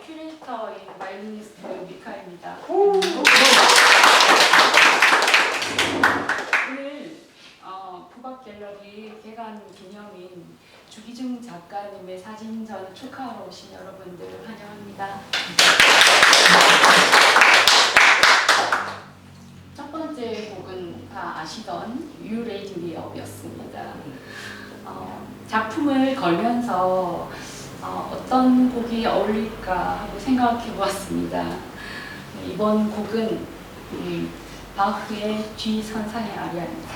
큐레이터인 바이올리니스트 미카입니다. 오늘 국악 갤러리 개관 기념인 주기중 작가님의 사진전 축하하러 오신 여러분들 환영합니다. 첫 번째 곡은 다 아시던 You Raise Me Up이었습니다. 작품을 걸면서 어떤 곡이 어울릴까 하고 생각해 보았습니다. 이번 곡은 바흐의 G 선상의 아리아입니다.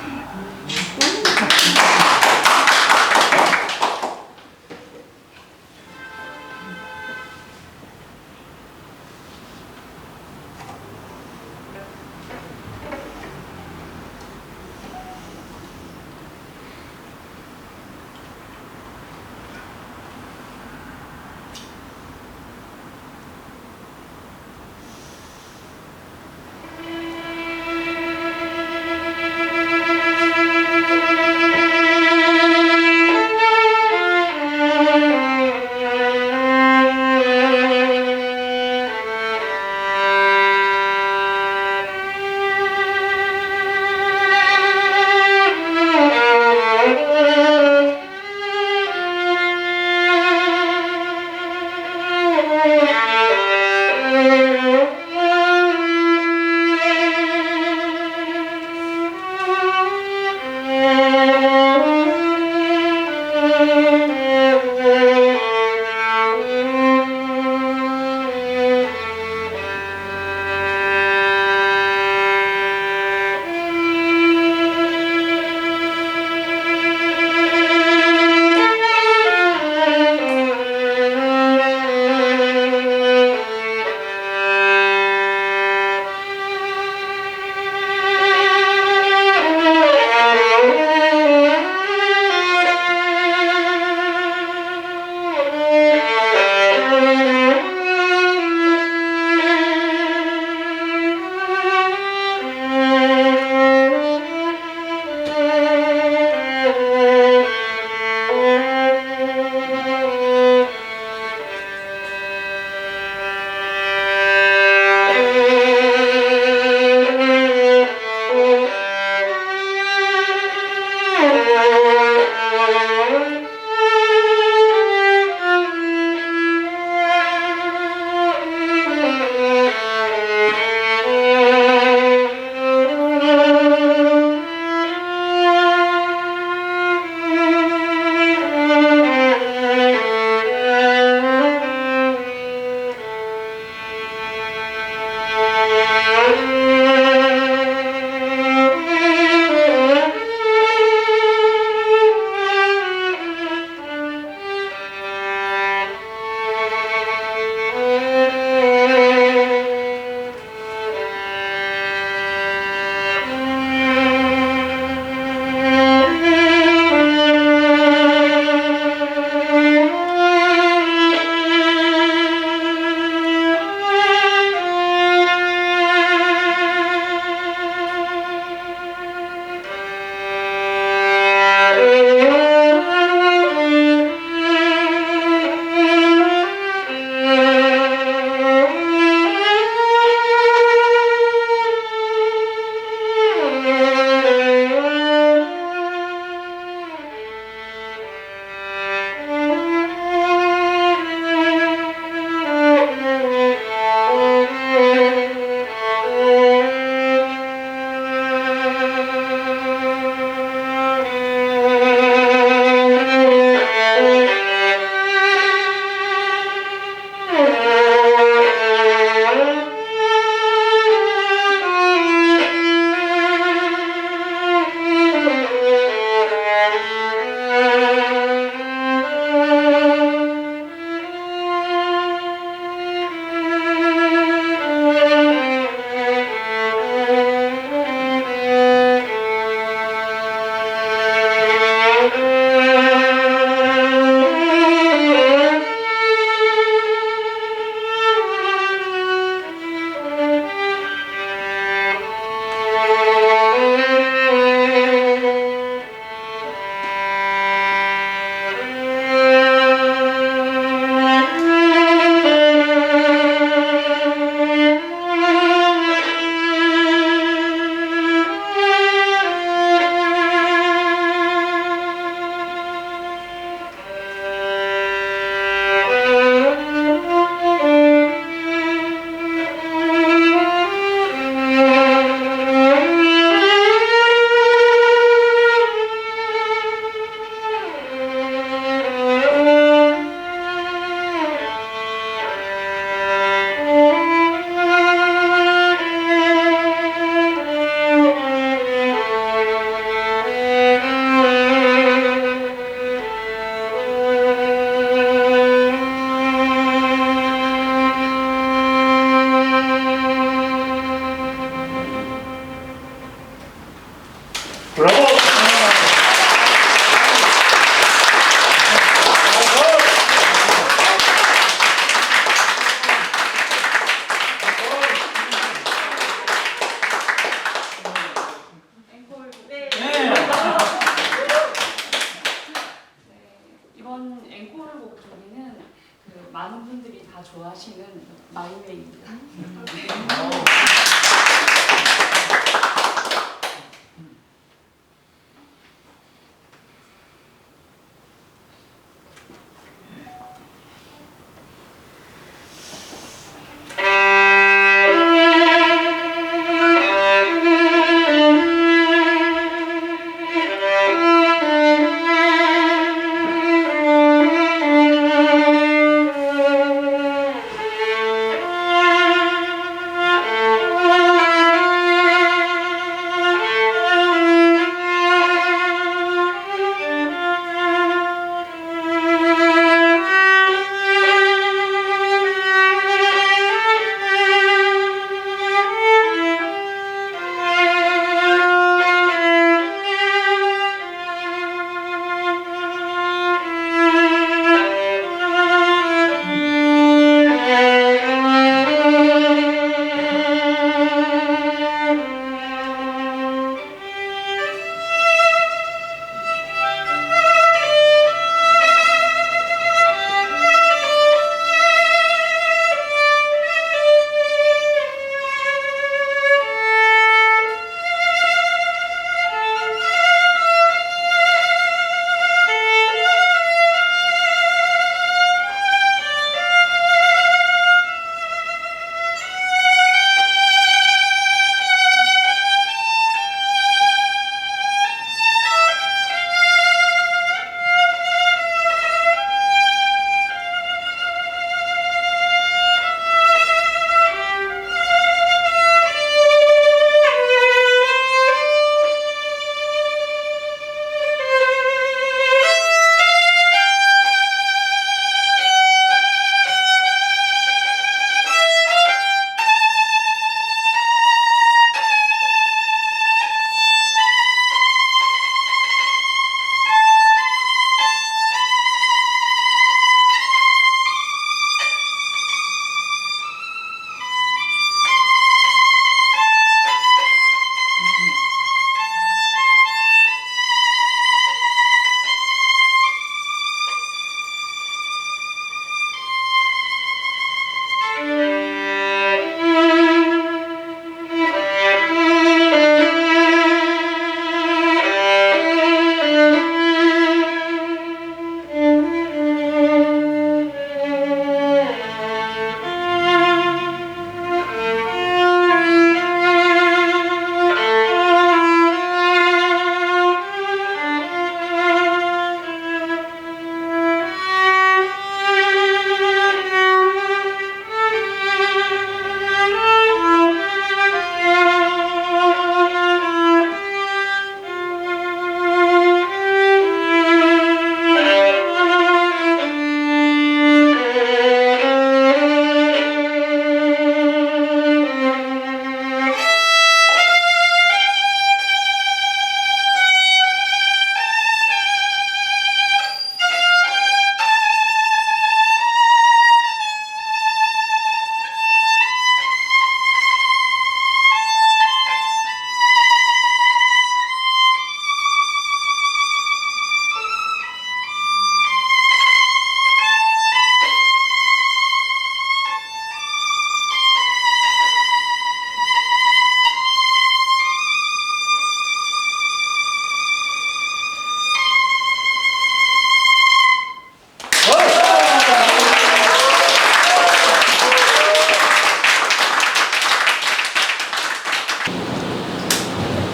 저기는 그 많은 분들이 다 좋아하시는 마이웨이입니다.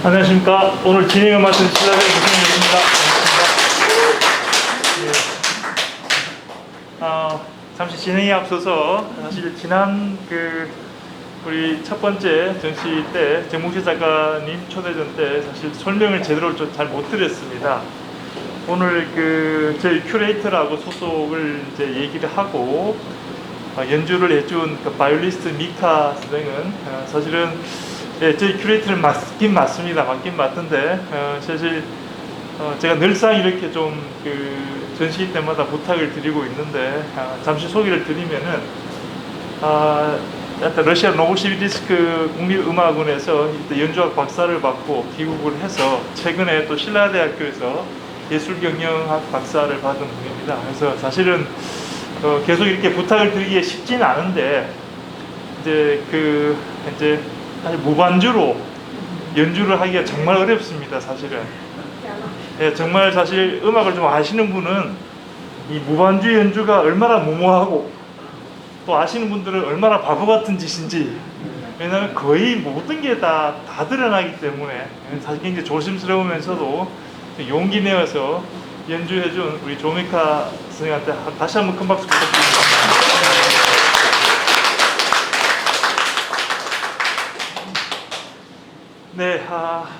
안녕하십니까. 오늘 진행을 맡은 신라벨 고생이었습니다. 잠시 진행에 앞서서 사실 지난 우리 첫 번째 전시 때 정몽실 작가님 초대전 때 사실 설명을 제대로 좀 잘 못 드렸습니다. 오늘 저희 큐레이터라고 소속을 이제 얘기를 하고 연주를 해준 바이올리스트 미카 선생은 사실은 저희 큐레이터를 맞긴 맞습니다. 맞긴 맞던데 사실 제가 늘상 이렇게 좀 전시 때마다 부탁을 드리고 있는데 잠시 소개를 드리면은 러시아 노보시비리스크 국립음악원에서 연주학 박사를 받고 귀국을 해서 최근에 또 신라대학교에서 예술경영학 박사를 받은 분입니다. 그래서 사실은 계속 이렇게 부탁을 드리기에 쉽지는 않은데 이제 사실 무반주로 연주를 하기가 정말 어렵습니다. 사실은. 예, 정말 사실 음악을 좀 아시는 분은 이 무반주 연주가 얼마나 무모하고 또 아시는 분들은 얼마나 바보 같은 짓인지, 왜냐하면 거의 모든 게 다 드러나기 때문에 사실 굉장히 조심스러우면서도 용기 내어서 연주해준 우리 조미카 선생님한테 다시 한번 큰 박수 부탁드립니다. 네,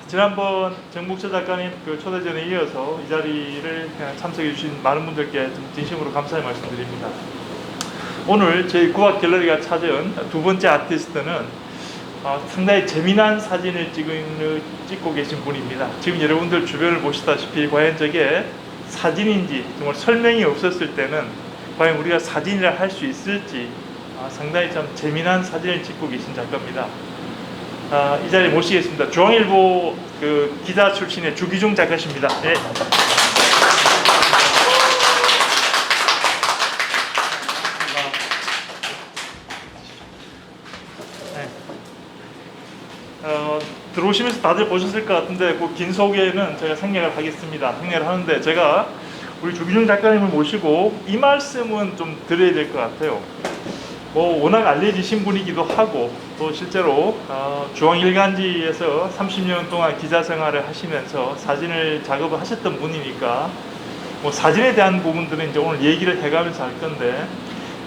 지난번 정복철 작가님 그 초대전에 이어서 이 자리를 참석해 주신 많은 분들께 진심으로 감사의 말씀드립니다. 오늘 저희 국악 갤러리가 찾은 두 번째 아티스트는 상당히 재미난 사진을 찍고 계신 분입니다. 지금 여러분들 주변을 보시다시피 과연 저게 사진인지 정말 설명이 없었을 때는 과연 우리가 사진이라 할 수 있을지 상당히 참 재미난 사진을 찍고 계신 작가입니다. 이 자리에 모시겠습니다. 중앙일보 그 기자 출신의 주기중 작가십니다. 네. 들어오시면서 다들 보셨을 것 같은데 그 긴 소개는 제가 생략을 하겠습니다. 생략을 하는데 제가 우리 주기중 작가님을 모시고 이 말씀은 좀 드려야 될 것 같아요. 뭐 워낙 알려지신 분이기도 하고 또 실제로 중앙일간지에서 30년 동안 기자 생활을 하시면서 사진을 작업을 하셨던 분이니까 뭐 사진에 대한 부분들은 이제 오늘 얘기를 해가면서 할 건데,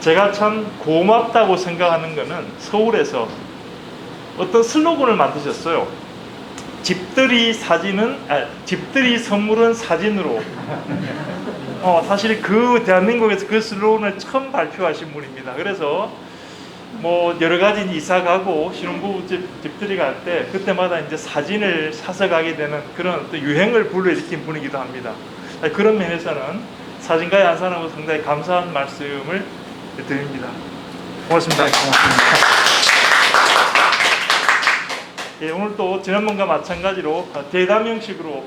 제가 참 고맙다고 생각하는 거는 서울에서 어떤 슬로건을 만드셨어요. 집들이 선물은 사진으로. 사실 그 대한민국에서 그 슬로건을 처음 발표하신 분입니다. 그래서 뭐 여러 가지 이사 가고 신혼부부 집들이 갈 때 그때마다 이제 사진을 사서 가게 되는 그런 어떤 유행을 불러일으킨 분이기도 합니다. 그런 면에서는 사진가의 한 사람으로 상당히 감사한 말씀을 드립니다. 고맙습니다. 네, 고맙습니다. 예, 오늘 또 지난번과 마찬가지로 대담 형식으로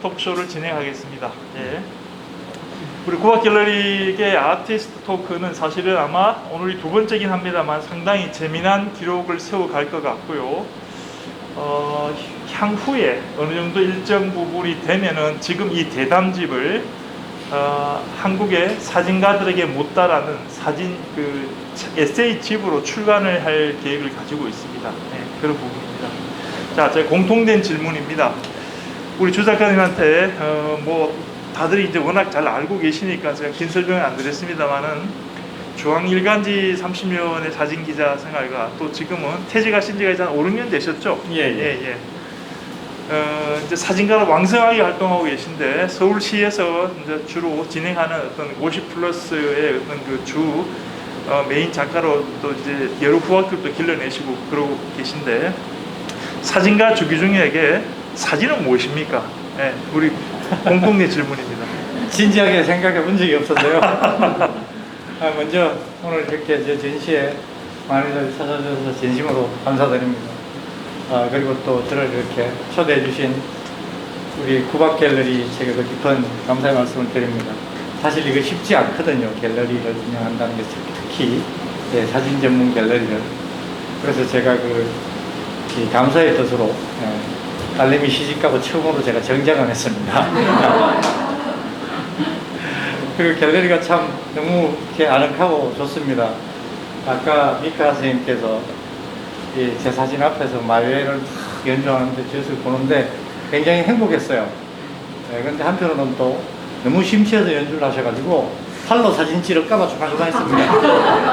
토크쇼를 진행하겠습니다. 예. 우리 국악 갤러리의 아티스트 토크는 사실은 아마 오늘이 두 번째긴 합니다만 상당히 재미난 기록을 세워갈 것 같고요. 향후에 어느 정도 일정 부분이 되면은 지금 이 대담집을 한국의 사진가들에게 못다라는 사진 에세이 집으로 출간을 할 계획을 가지고 있습니다. 네, 그런 부분입니다. 자, 제 공통된 질문입니다. 우리 주 작가님한테 뭐 다들 이제 워낙 잘 알고 계시니까 제가 긴 설명은 안 드렸습니다만은 중앙일간지 30년의 사진 기자 생활과 또 지금은 퇴직하신 지가 이제 한 5, 6년 되셨죠? 예. 이제 사진가로 왕성하게 활동하고 계신데 서울시에서 이제 주로 진행하는 어떤 50+의 어떤 그 주 메인 작가로 또 이제 여러 후학들도 길러내시고 그러고 계신데, 사진가 주기중에게 사진은 무엇입니까? 네, 우리 공통된 질문입니다. 진지하게 생각해 본 적이 없어서요. 먼저 오늘 이렇게 제 전시에 많이들 찾아주셔서 진심으로 감사드립니다. 그리고 또 저를 이렇게 초대해 주신 우리 국악 갤러리에게도 깊은 감사의 말씀을 드립니다. 사실 이거 쉽지 않거든요. 갤러리를 운영한다는 게 특히 사진 전문 갤러리를. 그래서 제가 이 감사의 뜻으로 딸내미 시집가고 처음으로 제가 정장을 했습니다. 그리고 갤러리가 참 너무 이렇게 아늑하고 좋습니다. 아까 미카 선생님께서 제 사진 앞에서 마이웨이를 연주하는데 저것을 보는데 굉장히 행복했어요. 그런데 한편으로는 또 너무 심취해서 연주를 하셔가지고 팔로 사진 찍을까봐 조마조마했습니다.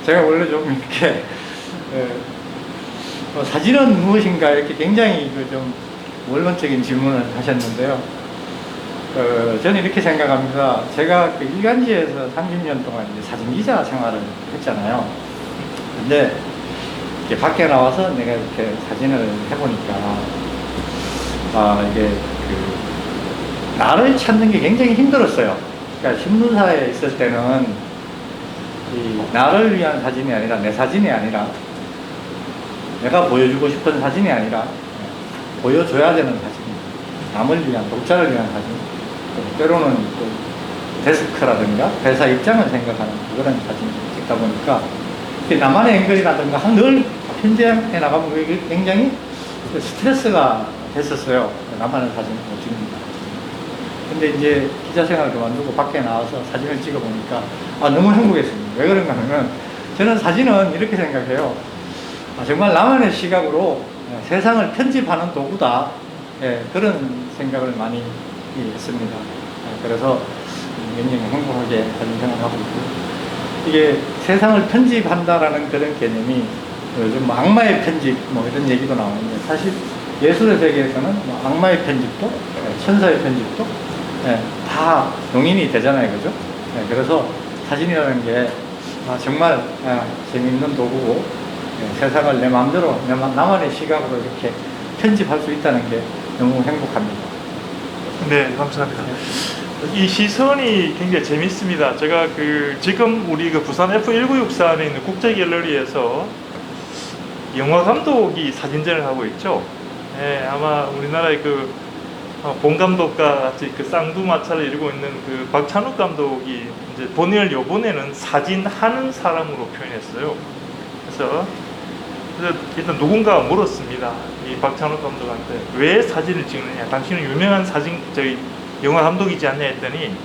제가 원래 좀 이렇게 사진은 무엇인가 이렇게 굉장히 좀 원론적인 질문을 하셨는데요. 저는 이렇게 생각합니다. 제가 일간지에서 30년 동안 이제 사진기자 생활을 했잖아요. 근데 이렇게 밖에 나와서 내가 이렇게 사진을 해보니까 이게 나를 찾는 게 굉장히 힘들었어요. 그러니까 신문사에 있을 때는 이 나를 위한 사진이 아니라 내 사진이 아니라 내가 보여주고 싶은 사진이 아니라 보여줘야 되는 사진, 남을 위한, 독자를 위한 사진, 또 때로는 또 데스크라든가 회사 입장을 생각하는 그런 사진을 찍다 보니까 나만의 앵글이라든가 늘 편집해 나가면 그게 굉장히 스트레스가 됐었어요. 나만의 사진을 못 찍는다. 근데 이제 기자 생활을 그만두고 밖에 나와서 사진을 찍어 보니까 너무 행복했습니다. 왜 그런가 하면 저는 사진은 이렇게 생각해요. 정말 나만의 시각으로 세상을 편집하는 도구다. 예, 그런 생각을 많이 했습니다. 그래서 굉장히 행복하게 사진 생활하고 있고, 이게 세상을 편집한다라는 그런 개념이 요즘 뭐 악마의 편집 뭐 이런 얘기도 나오는데, 사실 예술의 세계에서는 뭐 악마의 편집도 천사의 편집도 다 용인이 되잖아요, 그죠? 그래서 사진이라는 게 정말 재미있는 도구고, 세상을 내 마음대로 나만의 시각으로 이렇게 편집할 수 있다는 게 너무 행복합니다. 네, 감사합니다. 이 시선이 굉장히 재밌습니다. 제가 지금 우리 부산 F1964 안에 있는 국제갤러리에서 영화 감독이 사진전을 하고 있죠. 네, 아마 우리나라의 본 감독과 같이 쌍두마차를 이루고 있는 박찬욱 감독이 이제 본인을 요번에는 사진하는 사람으로 표현했어요. 그래서 일단 누군가가 물었습니다. 이 박찬욱 감독한테 왜 사진을 찍느냐? 당신은 유명한 영화 감독이지 않냐 했더니,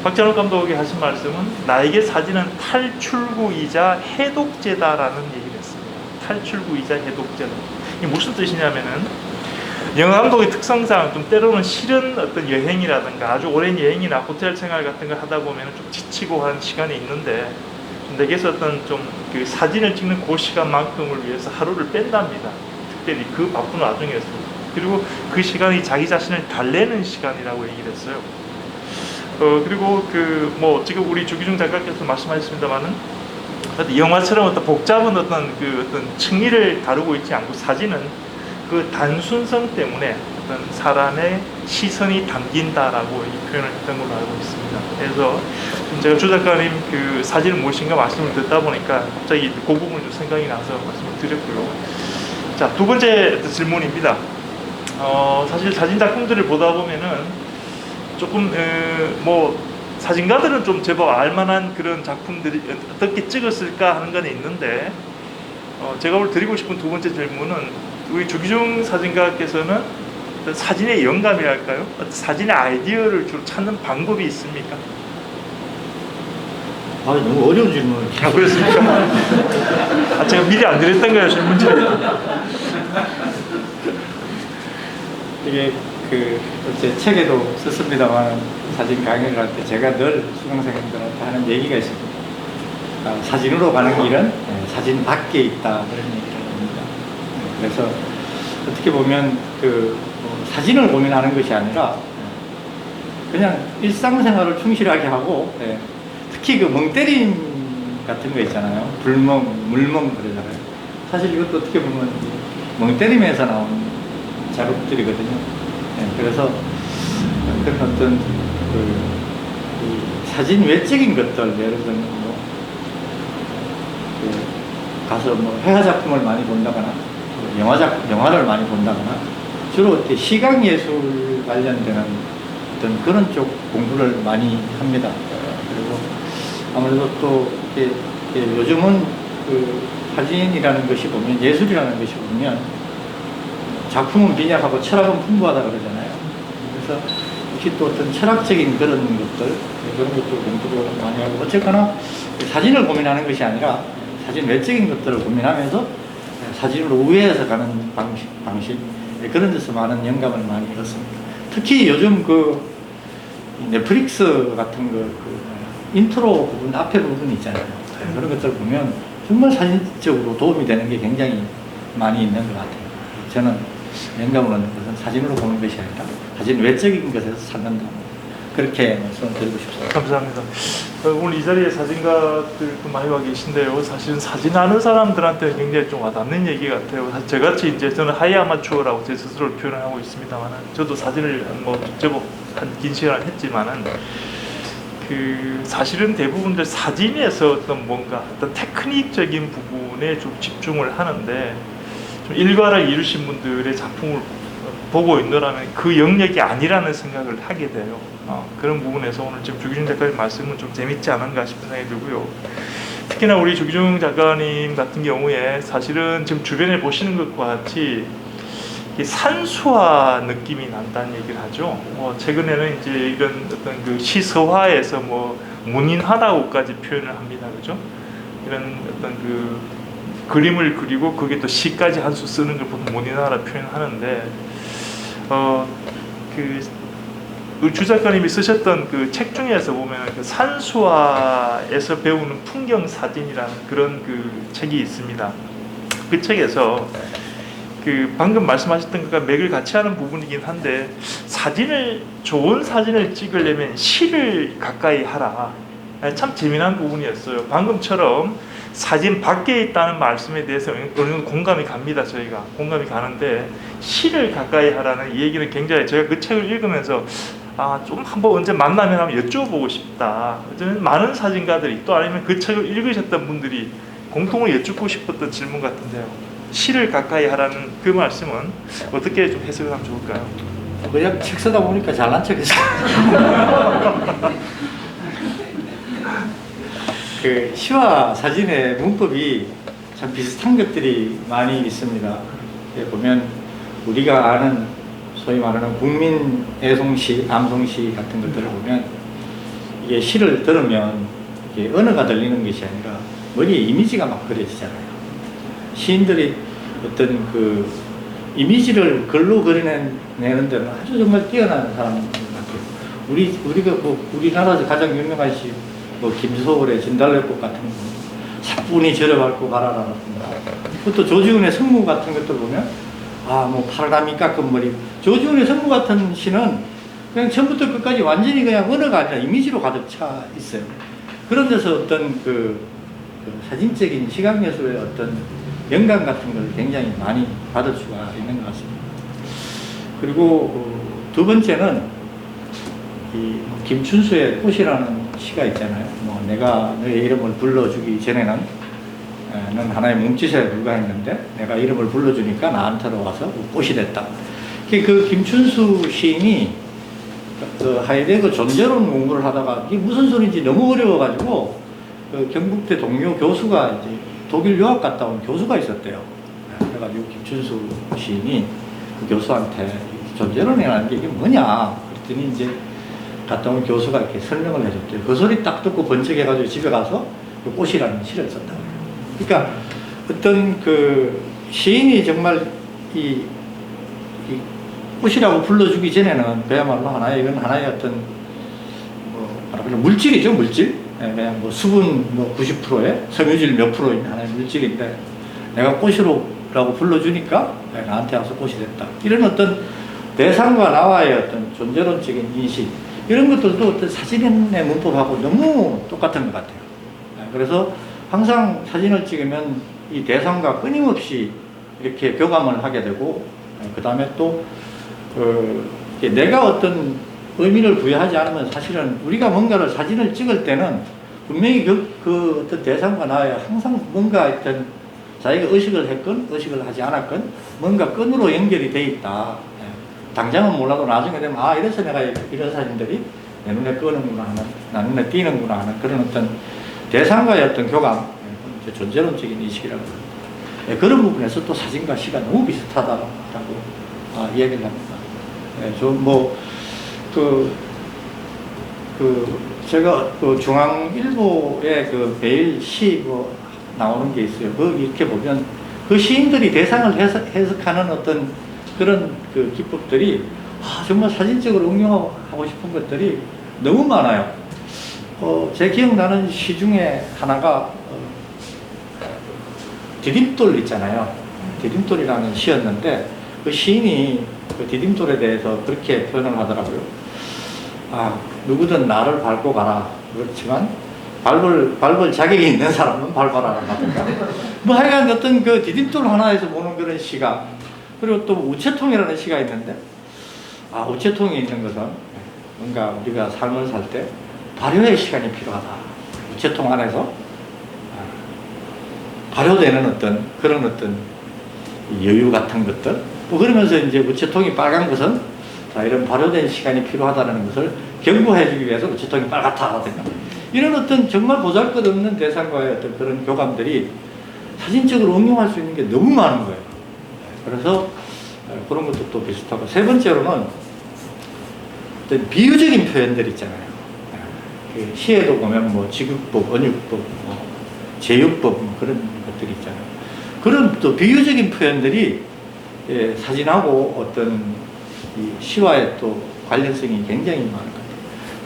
박찬욱 감독이 하신 말씀은 나에게 사진은 탈출구이자 해독제다라는 얘기를 했습니다. 탈출구이자 해독제다. 이게 무슨 뜻이냐면은, 영화 감독의 특성상 좀 때로는 싫은 어떤 여행이라든가 아주 오랜 여행이나 호텔 생활 같은 걸 하다 보면 좀 지치고 하는 시간이 있는데, 내게서 어떤 사진을 찍는 그 시간만큼을 위해서 하루를 뺀답니다. 특별히 그 바쁜 와중이었습니다. 그리고 그 시간이 자기 자신을 달래는 시간이라고 얘기를 했어요. 그리고 지금 우리 주기중 작가께서 말씀하셨습니다만은, 영화처럼 어떤 복잡한 어떤 층위를 다루고 있지 않고, 사진은 그 단순성 때문에 어떤 사람의 시선이 담긴다라고 이 표현을 했던 걸로 알고 있습니다. 그래서 제가 조 작가님 사진은 무엇인가 말씀을 듣다 보니까 갑자기 그 부분이 좀 생각이 나서 말씀을 드렸고요. 자, 두 번째 질문입니다. 사실 사진 작품들을 보다 보면은 조금 사진가들은 좀 제법 알만한 그런 작품들이 어떻게 찍었을까 하는 건 있는데, 제가 오늘 드리고 싶은 두 번째 질문은, 우리 주기중 사진가께서는 어떤 사진의 영감이랄까요? 어떤 사진의 아이디어를 주로 찾는 방법이 있습니까? 너무 어려운 질문을. 그렇습니까? 제가 미리 안 드렸던 거예요, 질문지를. 이게 제 책에도 썼습니다만, 사진 강의를 할 때 제가 늘 수강생들한테 하는 얘기가 있습니다. 사진으로 가는 길은 사진 밖에 있다, 그런 얘기를 합니다. 그래서 어떻게 보면 사진을 고민하는 것이 아니라 그냥 일상생활을 충실하게 하고, 특히 멍때림 같은 거 있잖아요. 불멍, 물멍 그러잖아요. 사실 이것도 어떻게 보면 멍때림에서 나온 작업들이거든요. 그래서 그런 어떤 사진 외적인 것들, 예를 들면 가서 회화 작품을 많이 본다거나 영화를 많이 본다거나, 주로 이렇게 시각 예술 관련되는 어떤 그런 쪽 공부를 많이 합니다. 그리고 아무래도 또 이렇게 요즘은 사진이라는 것이 보면, 예술이라는 것이 보면 작품은 빈약하고 철학은 풍부하다 그러잖아요. 그래서 혹시 또 어떤 철학적인 그런 것들, 그런 것들 공부를 많이 하고, 어쨌거나 사진을 고민하는 것이 아니라 사진 외적인 것들을 고민하면서 사진으로 우회해서 가는 방식, 그런 데서 많은 영감을 많이 얻습니다. 특히 요즘 넷플릭스 같은 인트로 부분, 앞에 부분 있잖아요. 그런 것들을 보면 정말 사진적으로 도움이 되는 게 굉장히 많이 있는 것 같아요. 저는 영감을 얻는 것은 사진으로 보는 것이 아니라 사진 외적인 것에서 찾는다, 그렇게 말씀을 드리고 싶습니다. 감사합니다. 오늘 이 자리에 사진가들도 많이 와 계신데요. 사실은 사진하는 사람들한테 굉장히 좀 와닿는 얘기 같아요. 저같이 저는 하이 아마추어라고 제 스스로를 표현하고 있습니다만, 저도 사진을 제법 한 긴 시간을 했지만은 사실은 대부분들 사진에서 어떤 뭔가 어떤 테크닉적인 부분에 좀 집중을 하는데 좀 일과를 이루신 분들의 작품을 보고 있노라면 그 영역이 아니라는 생각을 하게 돼요. 그런 부분에서 오늘 지금 조기중 작가님 말씀은 좀 재밌지 않은가 싶은 생각이 들고요. 특히나 우리 조기중 작가님 같은 경우에 사실은 지금 주변에 보시는 것과 같이 산수화 느낌이 난다는 얘기를 하죠. 최근에는 이제 이런 어떤 그 시서화에서 뭐 문인화라고까지 표현을 합니다. 그죠? 이런 어떤 그 그림을 그리고 그게 또 시까지 한 수 쓰는 걸 보통 문인화라 표현하는데, 주 작가님이 쓰셨던 그 책 중에서 보면 그 산수화에서 배우는 풍경 사진이라는 그런 그 책이 있습니다. 그 책에서 방금 말씀하셨던 것과 맥을 같이 하는 부분이긴 한데, 좋은 사진을 찍으려면 시를 가까이 하라. 참 재미난 부분이었어요. 방금처럼 사진 밖에 있다는 말씀에 대해서 어느 정도 공감이 갑니다. 저희가 공감이 가는데, 시를 가까이 하라는 이 얘기는 굉장히, 제가 그 책을 읽으면서 좀 한번 언제 만나면 한번 여쭤보고 싶다. 어쩌면 많은 사진가들이, 또 아니면 그 책을 읽으셨던 분들이 공통으로 여쭙고 싶었던 질문 같은데요. 시를 가까이 하라는 그 말씀은 어떻게 좀 해석을 하면 좋을까요? 그냥 책 쓰다 보니까 잘난 척했어요. 그 시와 사진의 문법이 참 비슷한 것들이 많이 있습니다. 보면 우리가 아는 소위 말하는 국민 애송시, 암송시 같은 것들을 보면 이게 시를 들으면 이게 언어가 들리는 것이 아니라 머리에 이미지가 막 그려지잖아요. 시인들이 어떤 그 이미지를 글로 그려내는 데는 아주 정말 뛰어난 사람 같아요. 우리가 뭐 우리나라에서 가장 유명한 시, 뭐 김소월의 진달래꽃 같은 거, 사뿐히 절여밟고 가라라든가, 또 조지훈의 성무 같은 것들 보면 뭐 파라미 깎은 머리. 조지훈의 성무 같은 시는 그냥 처음부터 끝까지 완전히 그냥 언어가 아니라 이미지로 가득 차 있어요. 그런 데서 어떤 그 사진적인 시각예술의 어떤 영감 같은 걸 굉장히 많이 받을 수가 있는 것 같습니다. 그리고 두 번째는 이 김춘수의 꽃이라는 시가 있잖아요. 뭐 내가 너의 이름을 불러주기 전에는 넌 하나의 몸짓에 불과했는데 내가 이름을 불러주니까 나한테로 와서 꽃이 됐다. 그 김춘수 시인이 그 하이데거 존재론 공부를 하다가 이게 무슨 소리인지 너무 어려워가지고 그 경북대 동료 교수가 이제 독일 유학 갔다 온 교수가 있었대요. 그래가지고 김춘수 시인이 그 교수한테 존재론이라는 게 이게 뭐냐 그랬더니 이제 갔다 온 교수가 이렇게 설명을 해줬대요. 그 소리 딱 듣고 번쩍해가지고 집에 가서 그 꽃이라는 시를 썼다고 해요. 그러니까 어떤 그 시인이 정말 이 꽃이라고 불러주기 전에는 그야말로 이건 하나의 어떤 물질이죠, 물질. 그냥 뭐 수분 90%에 섬유질 몇 프로인 하나의 물질인데 내가 꽃이라고 불러주니까 나한테 와서 꽃이 됐다. 이런 어떤 대상과 나와의 어떤 존재론적인 인식, 이런 것들도 어떤 사진의 문법하고 너무 똑같은 것 같아요. 그래서 항상 사진을 찍으면 이 대상과 끊임없이 이렇게 교감을 하게 되고, 그 다음에 또 내가 어떤 의미를 부여하지 않으면 사실은 우리가 뭔가를 사진을 찍을 때는 분명히 그 어떤 대상과 나의 항상 뭔가 어떤 자기가 의식을 했건 의식을 하지 않았건 뭔가 끈으로 연결이 돼 있다. 당장은 몰라도 나중에 되면 이래서 내가 이런 사진들이 내 눈에 끄는구나 하는, 나 눈에 띄는구나 하는 그런 어떤 대상과의 어떤 교감, 존재론적인 인식이라고 합니다. 그런 부분에서 또 사진과 시가 너무 비슷하다라고 이야기를 합니다. 제가 중앙일보의 그 매일 시 나오는 게 있어요. 이렇게 보면 그 시인들이 대상을 해석하는 어떤 그런 그 기법들이 정말 사진적으로 응용하고 싶은 것들이 너무 많아요. 제 기억나는 시 중에 하나가 디딤돌 있잖아요. 디딤돌이라는 시였는데 그 시인이 그 디딤돌에 대해서 그렇게 표현을 하더라고요. 누구든 나를 밟고 가라. 그렇지만 밟을 자격이 있는 사람은 밟아라. 뭐 하여간 어떤 그 디딤돌 하나에서 보는 그런 시가, 그리고 또 우체통이라는 시가 있는데 우체통이 있는 것은 뭔가 우리가 삶을 살 때 발효의 시간이 필요하다. 우체통 안에서 발효되는 어떤 그런 어떤 여유 같은 것들. 또 그러면서 이제 우체통이 빨간 것은 자, 이런 발효된 시간이 필요하다는 것을 경고해주기 위해서 우체통이 빨갛다라든가 이런 어떤 정말 보잘것없는 대상과의 어떤 그런 교감들이 사진적으로 응용할 수 있는 게 너무 많은 거예요. 그래서 그런 것도 또 비슷하고 세 번째로는 어떤 비유적인 표현들 있잖아요. 그 시에도 보면 뭐 지극법, 언육법, 뭐 제육법 뭐 그런 것들이 있잖아요. 그런 또 비유적인 표현들이 사진하고 어떤 이 시와의 또 관련성이 굉장히 많은 것 같아요.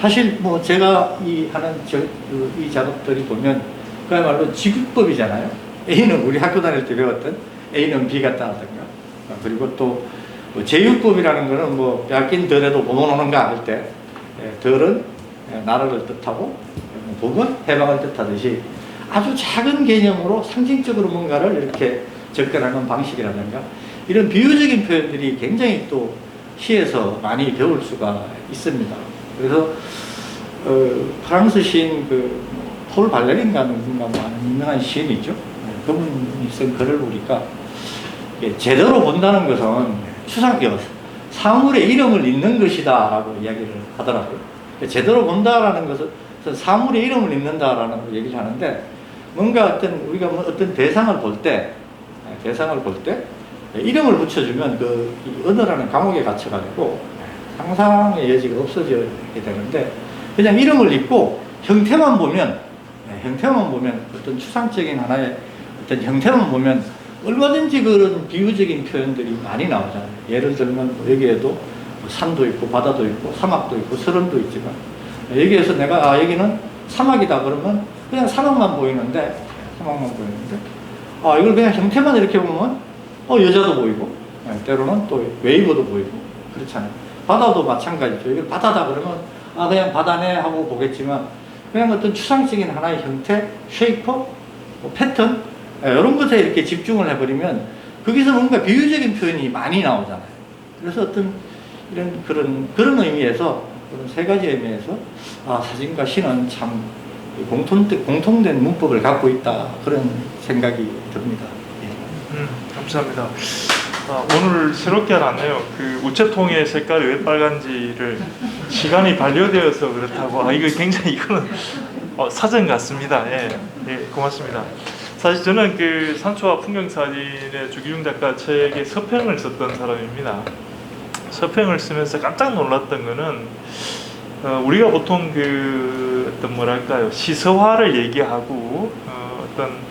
사실 뭐 제가 이 하는 이 작업들이 보면 그야말로 지극법이잖아요. A는 우리 학교 다닐 때 배웠던 A는 B 같다든가 그리고 또 제육법이라는 거는 뭐 얇긴 덜해도 보면 오는가 할 때 덜은 나라를 뜻하고 복은 해방을 뜻하듯이 아주 작은 개념으로 상징적으로 뭔가를 이렇게 접근하는 방식이라든가 이런 비유적인 표현들이 굉장히 또 시에서 많이 배울 수가 있습니다. 그래서 프랑스 시인 폴 발레린가 누군가 뭐 아는 유명한 시인이죠. 그분이 쓴 글을 보니까 제대로 본다는 것은 사물의 이름을 읽는 것이다라고 이야기를 하더라고요. 제대로 본다라는 것은 사물의 이름을 읽는다라는 얘기를 하는데 뭔가 우리가 어떤 대상을 볼 때 이름을 붙여주면 이 언어라는 감옥에 갇혀가지고 상상의 여지가 없어지게 되는데 그냥 이름을 읽고 형태만 보면 어떤 추상적인 하나의 어떤 형태만 보면 얼마든지 그런 비유적인 표현들이 많이 나오잖아요. 예를 들면 여기에도 산도 있고 바다도 있고 사막도 있고 서름도 있지만 여기에서 내가 여기는 사막이다 그러면 그냥 사막만 보이는데 이걸 그냥 형태만 이렇게 보면 여자도 보이고 때로는 또 웨이브도 보이고 그렇잖아요. 바다도 마찬가지죠. 이걸 바다다 그러면 그냥 바다네 하고 보겠지만 그냥 어떤 추상적인 하나의 형태, 쉐이퍼, 패턴 이런 것에 이렇게 집중을 해버리면 거기서 뭔가 비유적인 표현이 많이 나오잖아요. 그래서 어떤 이런 그런 의미에서 그런 세 가지 의미에서 사진과 시는 참 공통된 문법을 갖고 있다 그런 생각이 듭니다. 감사합니다. 오늘 새롭게 알았네요. 그 우체통의 색깔이 왜 빨간지를 시간이 반려되어서 그렇다고. 이거 굉장히 이거는 사전 같습니다. 예, 고맙습니다. 사실 저는 그 산초와 풍경사진의 주기중 작가 책에 서평을 썼던 사람입니다. 서평을 쓰면서 깜짝 놀랐던 거는 우리가 보통 어떤 뭐랄까요 시서화를 얘기하고 어떤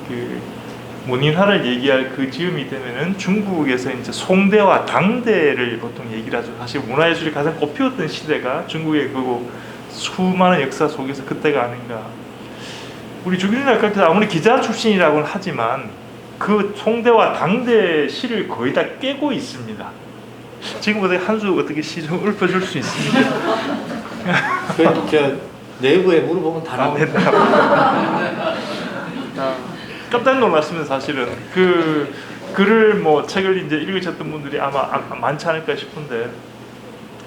문인화를 얘기할 그 즈음이 되면은 중국에서 이제 송대와 당대를 보통 얘기를 하죠. 사실 문화예술이 가장 꽃피웠던 시대가 중국의 수많은 역사 속에서 그때가 아닌가. 우리 주기중 작가께서 아무리 기자 출신이라고는 하지만 그 송대와 당대 시를 거의 다 깨고 있습니다. 지금부터 한 수 어떻게 시 좀 읊어줄 수 있습니까? 내부에 물어보면 다 나옵니다. 깜짝 놀랐습니다. 사실은 글을 책을 이제 읽으셨던 분들이 아마 많지 않을까 싶은데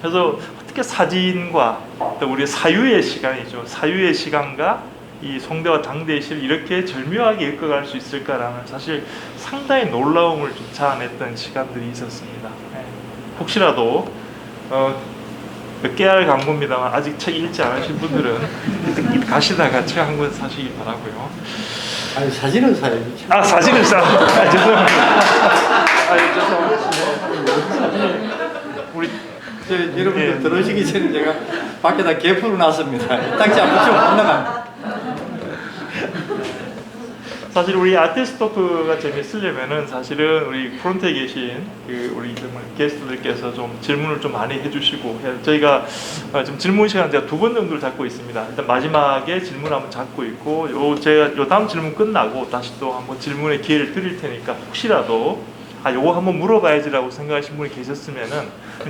그래서 어떻게 사진과 또 우리 사유의 시간이죠. 사유의 시간과 이 송대와 당대의 시를 이렇게 절묘하게 엮어갈 수 있을까라는 사실 상당히 놀라움을 좀 자아냈던 시간들이 있었습니다. 혹시라도 몇 개월 광고입니다만 아직 책 읽지 않으신 분들은 가시다가 책 한 권 사시기 바라고요. 사진을 사야죠. 사진을 죄송합니다. 죄송합니다. 우리 여러분들 들어오시기 전에 제가 밖에다 개풀을 놨습니다. 딱지 안 붙이면 못 나갑니다. 사실 우리 아티스트 토크가 재밌으려면은 사실은 우리 프론트에 계신 우리 게스트들께서 좀 질문을 좀 많이 해주시고 저희가 지금 질문 시간 제가 2번 정도를 잡고 있습니다. 일단 마지막에 질문 한번 잡고 있고 제가 다음 질문 끝나고 다시 또 한번 질문의 기회를 드릴 테니까 혹시라도 요거 한번 물어봐야지라고 생각하신 분이 계셨으면은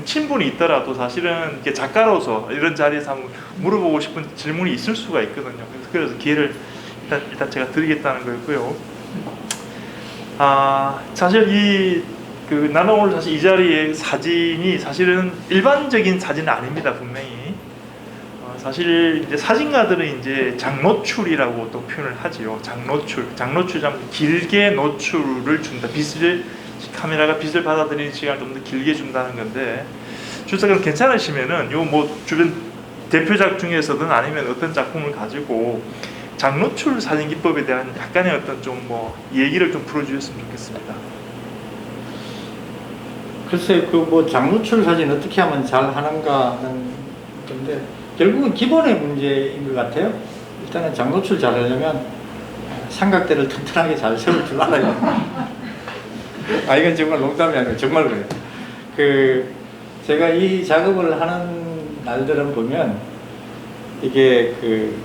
친분이 있더라도 사실은 작가로서 이런 자리에서 한번 물어보고 싶은 질문이 있을 수가 있거든요. 그래서 기회를 일단 제가 드리겠다는 거였고요. 사실 나는 오늘 사실 이 자리에 사진이 사실은 일반적인 사진은 아닙니다. 분명히 사실 이제 사진가들은 이제 장노출이라고 또 표현을 하지요. 장노출 좀 길게 노출을 준다. 카메라가 빛을 받아들이는 시간을 좀 더 길게 준다는 건데, 주사님 괜찮으시면은 요 뭐 주변 대표작 중에서든 아니면 어떤 작품을 가지고 장노출 사진 기법에 대한 약간의 어떤 좀 뭐 얘기를 좀 풀어주셨으면 좋겠습니다. 글쎄 그 뭐 장노출 사진 어떻게 하면 잘 하는가 하는 건데 결국은 기본의 문제인 것 같아요. 일단은 장노출 잘 하려면 삼각대를 튼튼하게 잘 세울 줄 알아요. 아 이건 정말 농담이 아니고 정말 그래요. 그 제가 이 작업을 하는 날들은 보면 이게 그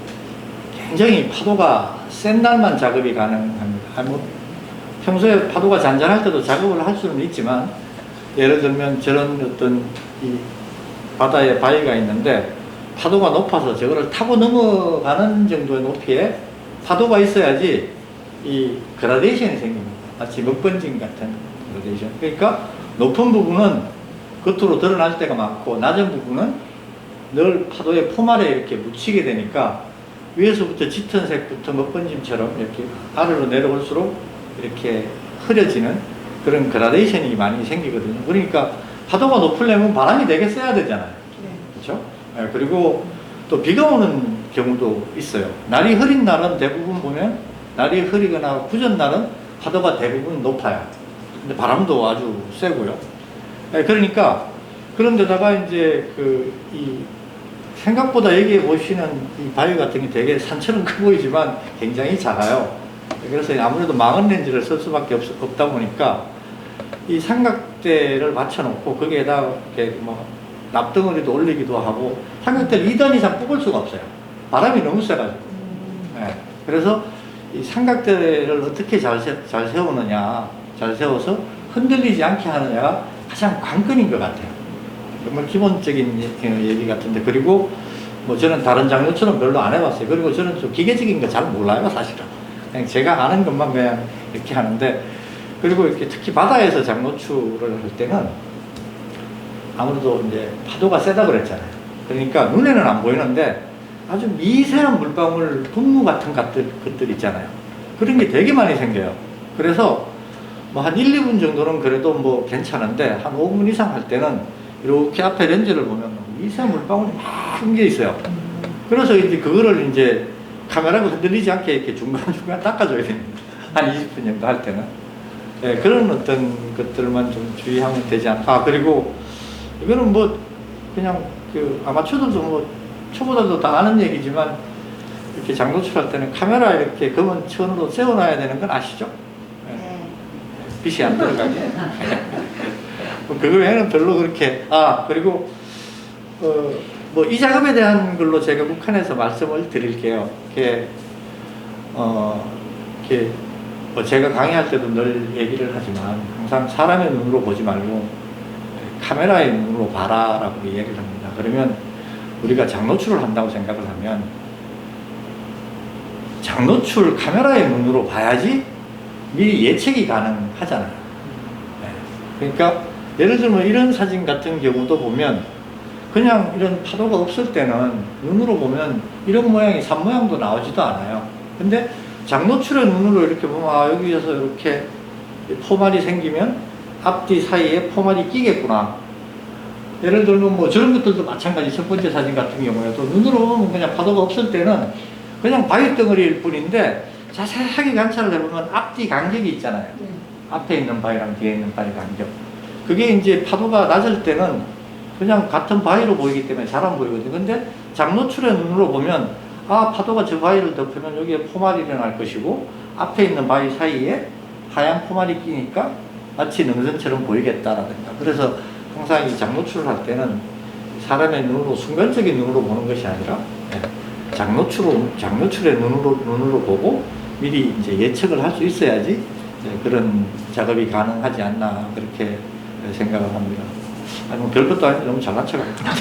굉장히 파도가 센 날만 작업이 가능합니다. 뭐 평소에 파도가 잔잔할 때도 작업을 할 수는 있지만 예를 들면 저런 어떤 이 바다에 바위가 있는데 파도가 높아서 저거를 타고 넘어가는 정도의 높이에 파도가 있어야지 이 그라데이션이 생깁니다. 마치 먹번짐 같은 그라데이션. 그러니까 높은 부분은 겉으로 드러날 때가 많고 낮은 부분은 늘 파도의 포말에 이렇게 묻히게 되니까 위에서부터 짙은 색부터 먹번짐처럼 이렇게 아래로 내려올수록 이렇게 흐려지는 그런 그라데이션이 많이 생기거든요. 그러니까 파도가 높으려면 바람이 되게 세야 되잖아요. 그렇죠? 네, 그리고 또 비가 오는 경우도 있어요. 날이 흐린 날은 대부분 보면 날이 흐리거나 구전 날은 파도가 대부분 높아요. 근데 바람도 아주 세고요. 네, 그러니까 그런데다가 이제 이 생각보다 여기에 보시는 이 바위 같은 게 되게 산처럼 커 보이지만 굉장히 작아요. 그래서 아무래도 망원 렌즈를 쓸 수밖에 없다 보니까 이 삼각대를 맞춰놓고 거기에다 이렇게 뭐 납덩어리도 올리기도 하고 삼각대를 2단 이상 뽑을 수가 없어요. 바람이 너무 세가지고. 네. 그래서 이 삼각대를 어떻게 잘 세우느냐, 잘 세워서 흔들리지 않게 하느냐가 가장 관건인 것 같아요. 정말 기본적인 얘기 같은데, 그리고 뭐 저는 다른 장르처럼 별로 안 해봤어요. 그리고 저는 좀 기계적인 거 잘 몰라요, 사실은. 그냥 제가 아는 것만 그냥 이렇게 하는데, 그리고 이렇게 특히 바다에서 장노출을 할 때는 아무래도 이제 파도가 세다 그랬잖아요. 그러니까 눈에는 안 보이는데 아주 미세한 물방울, 분무 같은 것들 있잖아요. 그런 게 되게 많이 생겨요. 그래서 뭐 한 1, 2분 정도는 그래도 뭐 괜찮은데 한 5분 이상 할 때는 이렇게 앞에 렌즈를 보면 미세한 물방울이 막 생겨 있어요. 그래서 이제 그거를 이제 카메라가 흔들리지 않게 이렇게 중간중간 닦아줘야 됩니다. 한 20분 정도 할 때는. 네, 그런 어떤 것들만 좀 주의하면 되지 않을까. 아, 그리고 이거는 뭐 그냥 그 아마추어들도 뭐 초보자도 다 아는 얘기지만 이렇게 장노출할 때는 카메라 이렇게 검은 천으로 세워놔야 되는 건 아시죠? 네. 빛이 안 들어가게. 그거 외에는 별로 그렇게. 아, 그리고 뭐 이 작업에 대한 걸로 제가 북한에서 말씀을 드릴게요. 이렇게 이렇게 뭐 제가 강의할 때도 늘 얘기를 하지만 항상 사람의 눈으로 보지 말고 카메라의 눈으로 봐라라고 얘기를 합니다. 그러면 우리가 장노출을 한다고 생각을 하면 장노출 카메라의 눈으로 봐야지 미리 예측이 가능하잖아요. 네. 그러니까 예를 들면 이런 사진 같은 경우도 보면 그냥 이런 파도가 없을 때는 눈으로 보면 이런 모양이 산 모양도 나오지도 않아요. 근데 장노출의 눈으로 이렇게 보면 아 여기에서 이렇게 포말이 생기면 앞뒤 사이에 포말이 끼겠구나. 예를 들면 뭐 저런 것들도 마찬가지. 첫 번째 사진 같은 경우에도 눈으로 보면 그냥 파도가 없을 때는 그냥 바위 덩어리일 뿐인데 자세하게 관찰을 해보면 앞뒤 간격이 있잖아요. 앞에 있는 바위랑 뒤에 있는 바위 간격. 그게 이제 파도가 낮을 때는 그냥 같은 바위로 보이기 때문에 잘 안 보이거든요. 근데 장노출의 눈으로 보면 아 파도가 저 바위를 덮으면 여기에 포말이 일어날 것이고 앞에 있는 바위 사이에 하얀 포말이 끼니까 마치 능선처럼 보이겠다라든가. 그래서 항상 이 장노출을 할 때는 사람의 눈으로 순간적인 눈으로 보는 것이 아니라 장노출의 눈으로 보고 미리 이제 예측을 할 수 있어야지 그런 작업이 가능하지 않나 그렇게 생각을 합니다. 아니 뭐 별것도 아닌데 너무 잘난 척 합니다.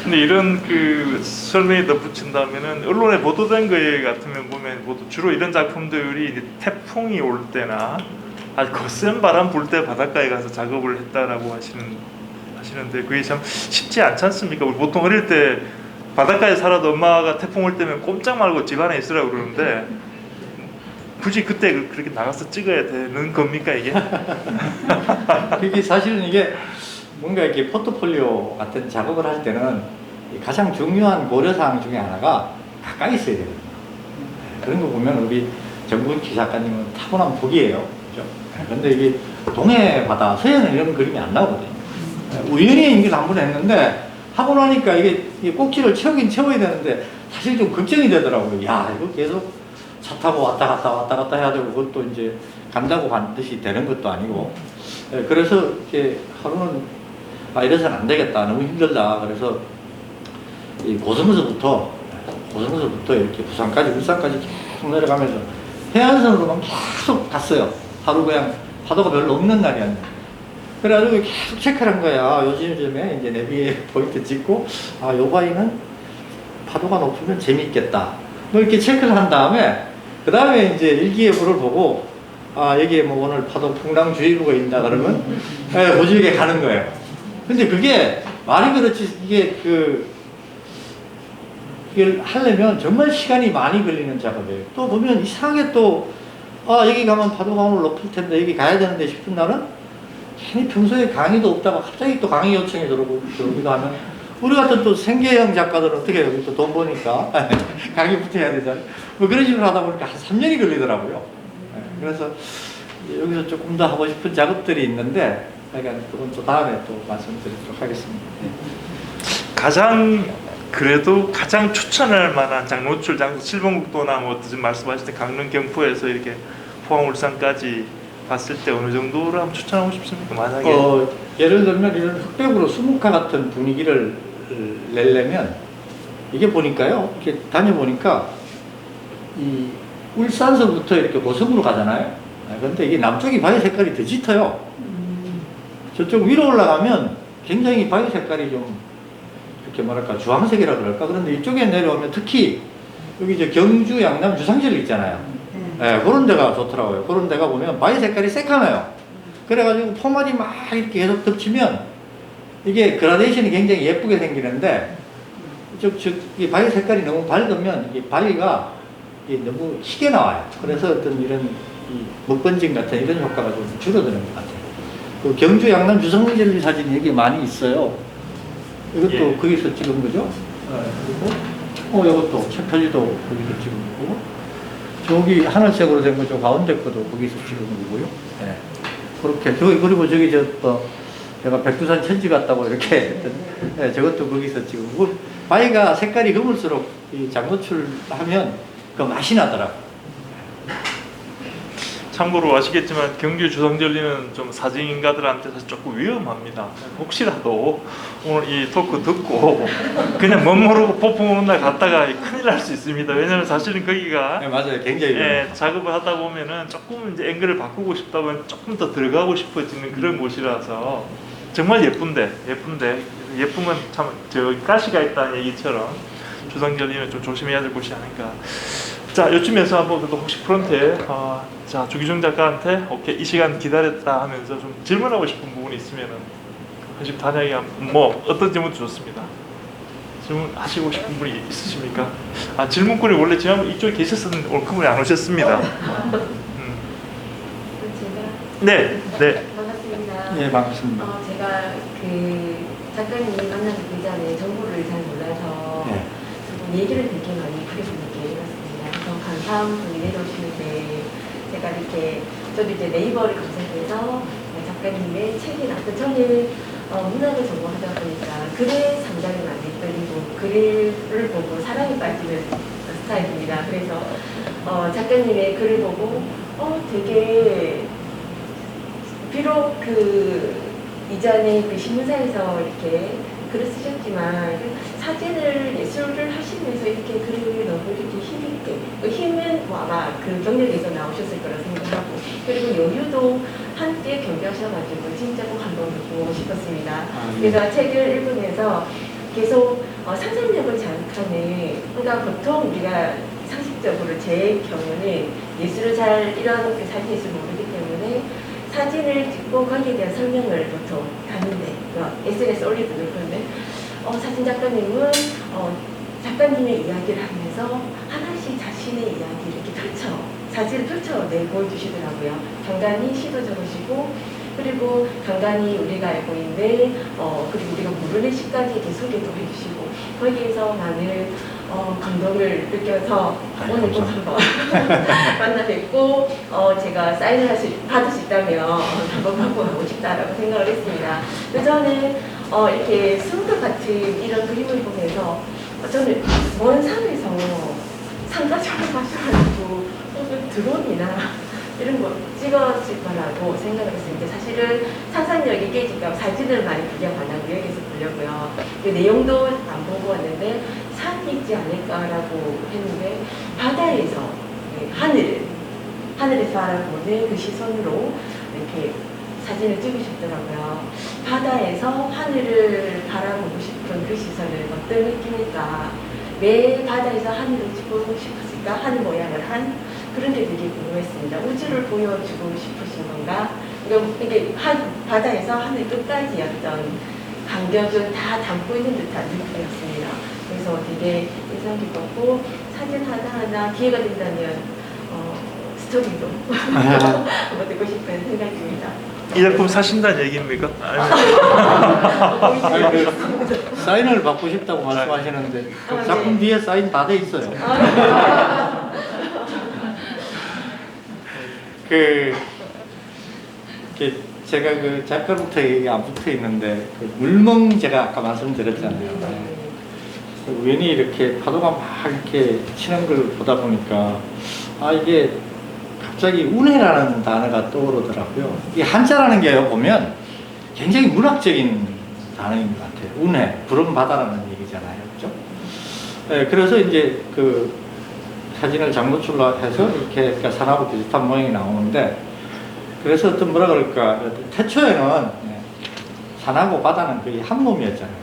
근데 이런 그 설명에 덧붙인다면은 언론에 보도된 거에 같으면 보면 주로 이런 작품들이 이제 태풍이 올 때나 아주 거센 바람 불 때 바닷가에 가서 작업을 했다라고 하시는데 그게 참 쉽지 않지 않습니까? 우리 보통 어릴 때 바닷가에 살아도 엄마가 태풍 올 때면 꼼짝 말고 집 안에 있으라고 그러는데 굳이 그때 그렇게 나가서 찍어야 되는 겁니까 이게? 이게 사실은 이게 뭔가 이렇게 포트폴리오 같은 작업을 할 때는 가장 중요한 고려사항 중에 하나가 가까이 있어야 되거든요. 그런 거 보면 우리 정근기 작가님은 타고난 복이에요. 그죠? 그런데 이게 동해 바다, 서해는 이런 그림이 안 나오거든요. 우연히 인기를 한 번 했는데 하고 나니까 이게 꼭지를 채우긴 채워야 되는데 사실 좀 걱정이 되더라고요. 야, 이거 계속 차 타고 왔다 갔다 해야 되고 그것도 이제 간다고 반드시 되는 것도 아니고 그래서 이렇게 하루는 이래서는 안 되겠다. 너무 힘들다. 그래서 이 고성에서부터 이렇게 부산까지 울산까지 계속 내려가면서 해안선으로만 계속 갔어요. 하루 그냥 파도가 별로 없는 날이었는데 그래가지고 계속 체크를 한 거야. 요즘에 이제 내비에 포인트 찍고 요 바위는 파도가 높으면 재미있겠다. 뭐 이렇게 체크를 한 다음에 그 다음에 이제 일기예보를 보고 여기에 뭐 오늘 파도 풍랑주의보가 있다 그러면 고지에 가는 거예요. 근데 그게 말이 그렇지 이걸 하려면 정말 시간이 많이 걸리는 작업이에요. 또 보면 이상하게 또 여기 가면 파도가 오늘 높을 텐데 여기 가야 되는데 싶은 날은 괜히 평소에 강의도 없다가 갑자기 또 강의 요청이 들어오기도 하면 우리 같은 또 생계형 작가들은 어떻게 해요? 또 돈 버니까 강의부터 해야 되잖아요. 뭐 그런 식으로 하다 보니까 한 3년이 걸리더라고요. 그래서 여기서 조금 더 하고 싶은 작업들이 있는데 그건 또 다음에 또 말씀드리도록 하겠습니다. 가장 추천할 만한 노출 장소 칠봉국도나 뭐 지금 말씀하실 때 강릉 경포에서 이렇게 포항 울산까지 봤을 때 어느 정도를 한번 추천하고 싶습니까? 만약에 예를 들면 이런 흑백으로 수묵화 같은 분위기를 내려면 이게 보니까요. 이렇게 다녀보니까 이 울산서부터 이렇게 고성으로 가잖아요. 그런데 이게 남쪽이 바위 색깔이 더 짙어요. 저쪽 위로 올라가면 굉장히 바위 색깔이 좀 이렇게 뭐랄까 주황색이라 그럴까. 그런데 이쪽에 내려오면 특히 여기 이제 경주 양남 주상절 있잖아요. 그런 데가 좋더라고요. 그런 데가 보면 바위 색깔이 새카매요. 그래가지고 포말이 막 이렇게 계속 덮치면 이게 그라데이션이 굉장히 예쁘게 생기는데 이 바위 색깔이 너무 밝으면 이게 바위가 너무 희게 나와요. 그래서 어떤 이런 먹번짐 같은 이런 효과가 좀 줄어드는 것 같아요. 그 경주 양남 주상절 사진이 여기 많이 있어요. 이것도 거기서 찍은 거죠. 그리고 이것도 책 표지도 거기서 찍은 거고, 저기 하늘색으로 된 거죠. 가운데 것도 거기서 찍은 거고요. 그렇게 그리고 저기 제가 백두산 천지 같다고 이렇게 했던 저것도 거기서 찍은 거고, 바위가 색깔이 검을수록 이 장노출하면 그 맛이 나더라고. 참고로 아시겠지만 경주 주상절리는 좀 사진가들한테 사실 조금 위험합니다. 혹시라도 오늘 이 토크 듣고 그냥 멋모르고 폭풍 오는 날 갔다가 큰일 날 수 있습니다. 왜냐면 사실은 거기가 맞아요. 굉장히 작업을 하다 보면은 조금 이제 앵글을 바꾸고 싶다면 조금 더 들어가고 싶어지는 그런 곳이라서 정말 예쁜데 예쁘면 참 저 가시가 있다는 얘기처럼 주상절리는 좀 조심해야 될 곳이 아닌가. 자, 요쯤에서 한번 혹시 프론트에 자, 주기중 작가한테 오케이 이 시간 기다렸다 하면서 좀 질문하고 싶은 부분이 있으면은 지금 단약이 뭐 어떤 질문도 좋습니다. 질문하시고 싶은 분이 있으십니까? 질문꾼이 원래 지난번 이쪽에 계셨었는데 오늘 그분이 안 오셨습니다. 네. 반갑습니다. 예, 반갑습니다. 제가 그 작가님 만나기 전에 정보를 잘 몰라서 얘기를 되게 많이 그려보게 해봤습니다. 그래서 감사한 분이 내려오시는데 제가 이렇게 저도 이제 네이버를 검색해서 작가님의 책이 나왔던 저는 문학을 전공하다 보니까 글에 상당히 많이 떨리고 글을 보고 사랑에 빠지는 스타일입니다. 그래서 작가님의 글을 보고 되게 비록 그 이전에 그 신문사에서 이렇게 글을 쓰셨지만 사진을 예술을 하시면서 이렇게 글을 너무 이렇게 힘있게 힘은 아마 그 경력에서 나오셨을 거라 생각하고 그리고 여유도 한때 겸비하셔가지고 진짜 꼭 한번 보고 싶었습니다. 그래서 책을 읽으면서 계속 상상력을 자극하는 그러니까 보통 우리가 상식적으로 제 경우는 예술을 잘 이런 그 사진 예술을 모르기 때문에 사진을 찍고 거기에 대한 설명을 보통 하는데 SNS 올리고 그러면 사진 작가님은 작가님의 이야기를 하면서 하나씩 자신의 이야기를 이렇게 사진을 펼쳐 보여주시더라고요. 간간히 시도 적으시고, 그리고 간간히 우리가 알고 있는 그리고 우리가 모르는 시까지 이렇게 소개도 해주시고, 거기에서 많은 감동을 느껴서 오늘 꼭 한번 만나 뵙고 제가 사인을 받을 수 있다면 한번 바꿔보고 싶다라고 생각을 했습니다. 저는 이렇게 스무드 같은 이런 그림을 보면서 저는 먼 산에서 산까지 올라가셔가지고 혹은 드론이나 이런 거 찍어질 거라고 생각을 했습니다. 사실은 상상력이 깨질까 사진을 많이 구경하려고 여기서 보려고요. 그 내용도 안 보고 왔는데 산이 있지 않을까라고 했는데 바다에서 하늘에서 바라보는 그 시선으로 이렇게 사진을 찍으셨더라고요. 바다에서 하늘을 바라보고 싶은 그 시선은 어떤 느낌일까? 왜 바다에서 하늘을 찍고 싶었을까? 하늘 모양을 한 그런 게 되게 궁금했습니다. 우주를 보여주고 싶으신 건가? 이게 바다에서 하늘 끝까지 어떤 간격을 다 담고 있는 듯한 느낌이었습니다. 그래서 되게 인상 깊었고 사진 하나하나 기회가 된다면 스토리도 한번 듣고 싶은 생각입니다. 이 작품 사신다는 얘기입니까? 사인을 받고 싶다고 말씀하시는데 작품 뒤에 사인 다 돼 있어요. 제가 그 작가부터 얘기 안 붙어 있는데 물멍 제가 아까 말씀드렸잖아요. 우연히 이렇게 파도가 막 이렇게 치는 걸 보다 보니까 이게 갑자기 운해라는 단어가 떠오르더라고요. 이 한자라는 게 보면 굉장히 문학적인 단어인 것 같아요. 운해, 구름 바다라는 얘기잖아요, 그렇죠? 네, 그래서 이제 그 사진을 장노출로 해서 이렇게 산하고 비슷한 모양이 나오는데, 그래서 어떤 뭐라 그럴까, 태초에는 산하고 바다는 거의 한 몸이었잖아요.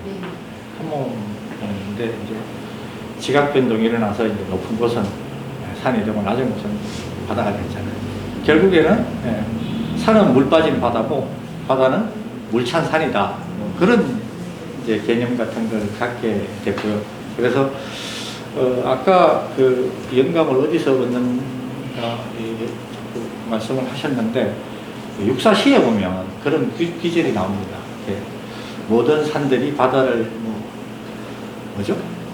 한 몸이었는데 이제 지각 변동이 일어나서 이제 높은 곳은 산이 되고 낮은 곳은 바다가 됐잖아요. 결국에는 산은 물 빠진 바다고 바다는 물 찬 산이다. 그런 이제 개념 같은 걸 갖게 됐고요. 그래서 아까 그 영감을 어디서 얻는가 말씀을 하셨는데 육사시에 보면 그런 귀절이 나옵니다. 모든 산들이 바다를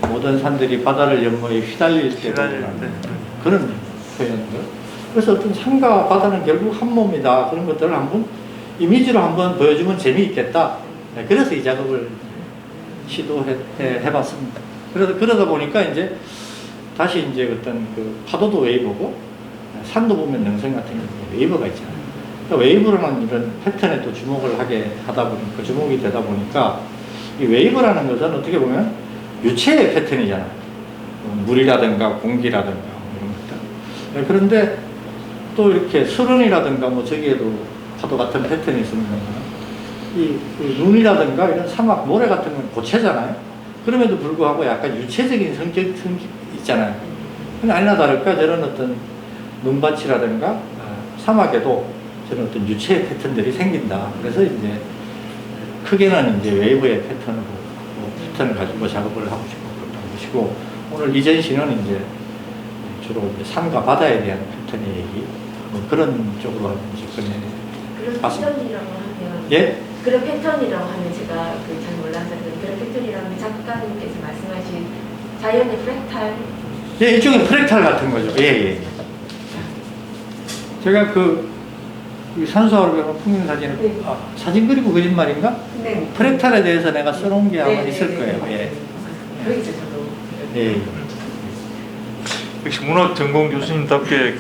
모든 산들이 바다를 연모에 휘달릴 때 그런 표현들. 그래서 어떤 산과 바다는 결국 한 몸이다. 그런 것들을 한번 이미지로 한번 보여주면 재미있겠다. 그래서 이 작업을 시도해봤습니다. 그래서 그러다 보니까 이제 다시 이제 어떤 그 파도도 웨이브고 산도 보면 능선 같은 게 웨이브가 있잖아요. 그러니까 웨이브라는 이런 패턴에 또 주목을 하게 하다 보니까 주목이 되다 보니까 이 웨이브라는 것은 어떻게 보면 유체의 패턴이잖아요. 물이라든가 공기라든가 이런 것들. 그런데 또 이렇게 수론이라든가 저기에도 파도 같은 패턴이 있습니다. 이 눈이라든가 이런 사막, 모래 같은 건 고체잖아요. 그럼에도 불구하고 약간 유체적인 성격 있잖아요. 근데 아니나 다를까 저런 어떤 눈밭이라든가 사막에도 저런 어떤 유체의 패턴들이 생긴다. 그래서 이제 크게는 이제 웨이브의 패턴을 가지고 작업을 하고 싶었던 것이고, 오늘 이 전시는 이제 주로 이제 산과 바다에 대한 패턴의 얘기, 그런 쪽으로 접근해 봤습니다. 그런 패턴이라고 하면, 예? 그런 패턴이라고 하면 제가 잘 몰라서 그런 패턴이라고 하면 작가님께서 말씀하신 자연의 프랙탈. 예, 일종의 프랙탈 같은 거죠. 예. 제가 산수화로 풍경 사진을 사진 그리고 그림말인가? 네. 프랙탈에 대해서 내가 써놓은 게 아마 있을 거예요. 예. 여기서 저도. 예. 역시 문학 전공 교수님답게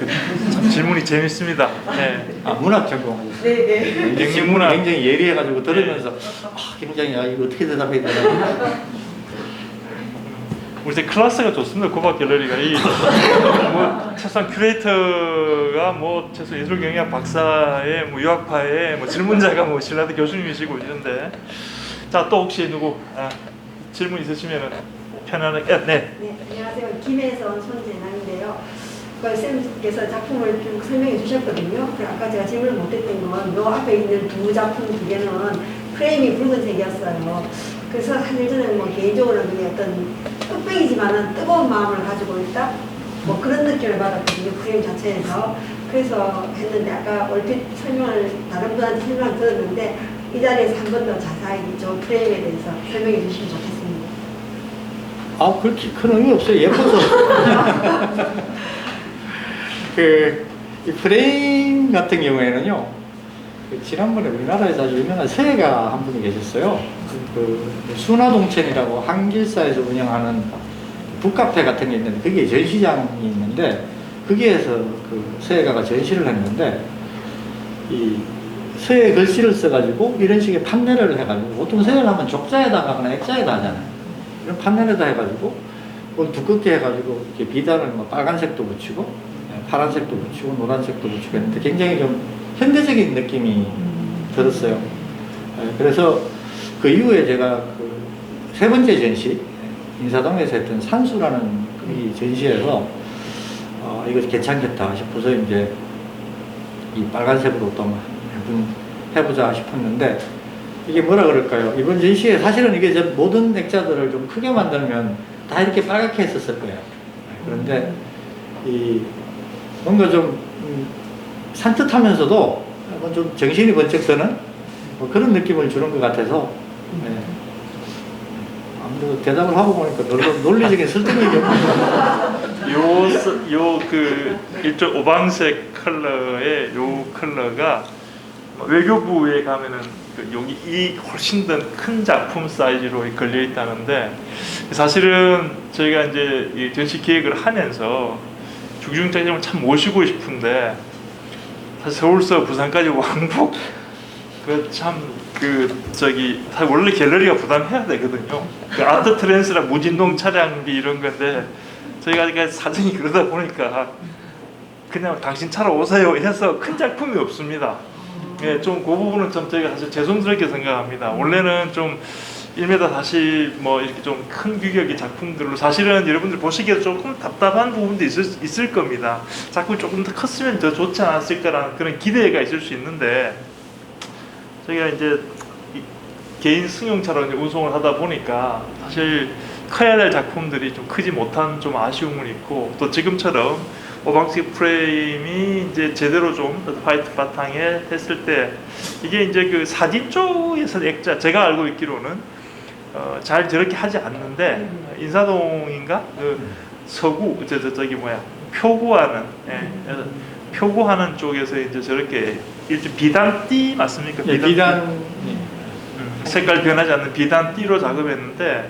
참 질문이 재밌습니다. 네. 문학 전공하셨어요. 네. 굉장히 예리해가지고 들으면서 굉장히 이거 어떻게 대답해야 되나. 우리 클래스가 좋습니다. 고박 갤러리가 최소한 큐레이터가 최소 예술경영 박사의 유학파의 질문자가 신라대 교수님이시고 이런데, 자, 또 혹시 누구 질문 있으시면은 편안하게. 네. 안녕하세요. 김해에서 손재남인데요. 쌤께서 작품을 쭉 설명해 주셨거든요. 아까 제가 질문을 못했던 건 요 앞에 있는 두 작품 두 개는 프레임이 붉은색이었어요. 그래서 사실 저는 뭐 개인적으로 그냥 어떤 뚝배기지만은 뜨거운 마음을 가지고 있다? 뭐 그런 느낌을 받았거든요. 프레임 자체에서. 그래서 했는데 아까 얼핏 설명을 다른 분한테 설명을 들었는데 이 자리에서 한 번 더 자세히 저 프레임에 대해서 설명해 주시면 좋겠습니다. 아, 그렇게 큰 의미 없어요. 예뻐서. 이 프레임 같은 경우에는요, 지난번에 우리나라에서 아주 유명한 서예가 한 분이 계셨어요. 순화동천이라고 한길사에서 운영하는 북카페 같은 게 있는데, 거기에 전시장이 있는데, 거기에서 그 서예가가 전시를 했는데, 이 서예 글씨를 써가지고 이런 식의 판넬을 해가지고, 보통 서예를 하면 족자에다 하거나 액자에다 하잖아요. 이런 판넬에다 해가지고, 그걸 두껍게 해가지고, 이렇게 비단을 뭐 빨간색도 붙이고, 파란색도 붙이고, 노란색도 붙이고 했는데, 굉장히 좀 현대적인 느낌이 들었어요. 그래서 그 이후에 제가 그 세 번째 전시, 인사동에서 했던 산수라는 이 전시에서 이거 괜찮겠다 싶어서 이제 이 빨간색으로 또 한번 해보자 싶었는데, 이게 뭐라 그럴까요? 이번 전시에 사실은 이게 모든 액자들을 좀 크게 만들면 다 이렇게 빨갛게 했었을 거예요. 그런데 이 뭔가 좀 산뜻하면서도 좀 정신이 번쩍 드는 뭐 그런 느낌을 주는 것 같아서, 네. 아무래도 대답을 하고 보니까 논리적인 설득력이 없는 요 그 일종 오방색 컬러의 요 컬러가 외교부에 가면은 여기 이 훨씬 더 큰 작품 사이즈로 걸려 있다는데, 사실은 저희가 이제 이 전시 기획을 하면서 주기중장님을 참 모시고 싶은데, 사실 서울서 부산까지 왕복 사실 원래 갤러리가 부담해야 되거든요. 그 아트 트랜스랑 무진동 차량비 이런 건데, 저희가 사정이 그러다 보니까 그냥 당신 차로 오세요 해서 큰 작품이 없습니다. 예, 좀 그 부분은 좀 저희가 사실 죄송스럽게 생각합니다. 원래는 좀 1m 다시 뭐 이렇게 좀 큰 규격의 작품들로, 사실은 여러분들 보시기에도 조금 답답한 부분도 있을 겁니다. 작품이 조금 더 컸으면 더 좋지 않았을까라는 그런 기대가 있을 수 있는데, 저희가 이제 개인 승용차로 이제 운송을 하다 보니까 사실 커야 될 작품들이 좀 크지 못한 좀 아쉬움은 있고, 또 지금처럼 오방색 프레임이 이제 제대로 좀 화이트 바탕에 했을 때, 이게 이제 그 사진 쪽에서 액자, 제가 알고 있기로는 잘 저렇게 하지 않는데, 인사동인가 그 서구 저기 뭐야 표구하는, 표구하는 쪽에서 이제 저렇게 일종 비단띠 맞습니까? 예, 비단 색깔 변하지 않는 비단띠로 작업했는데,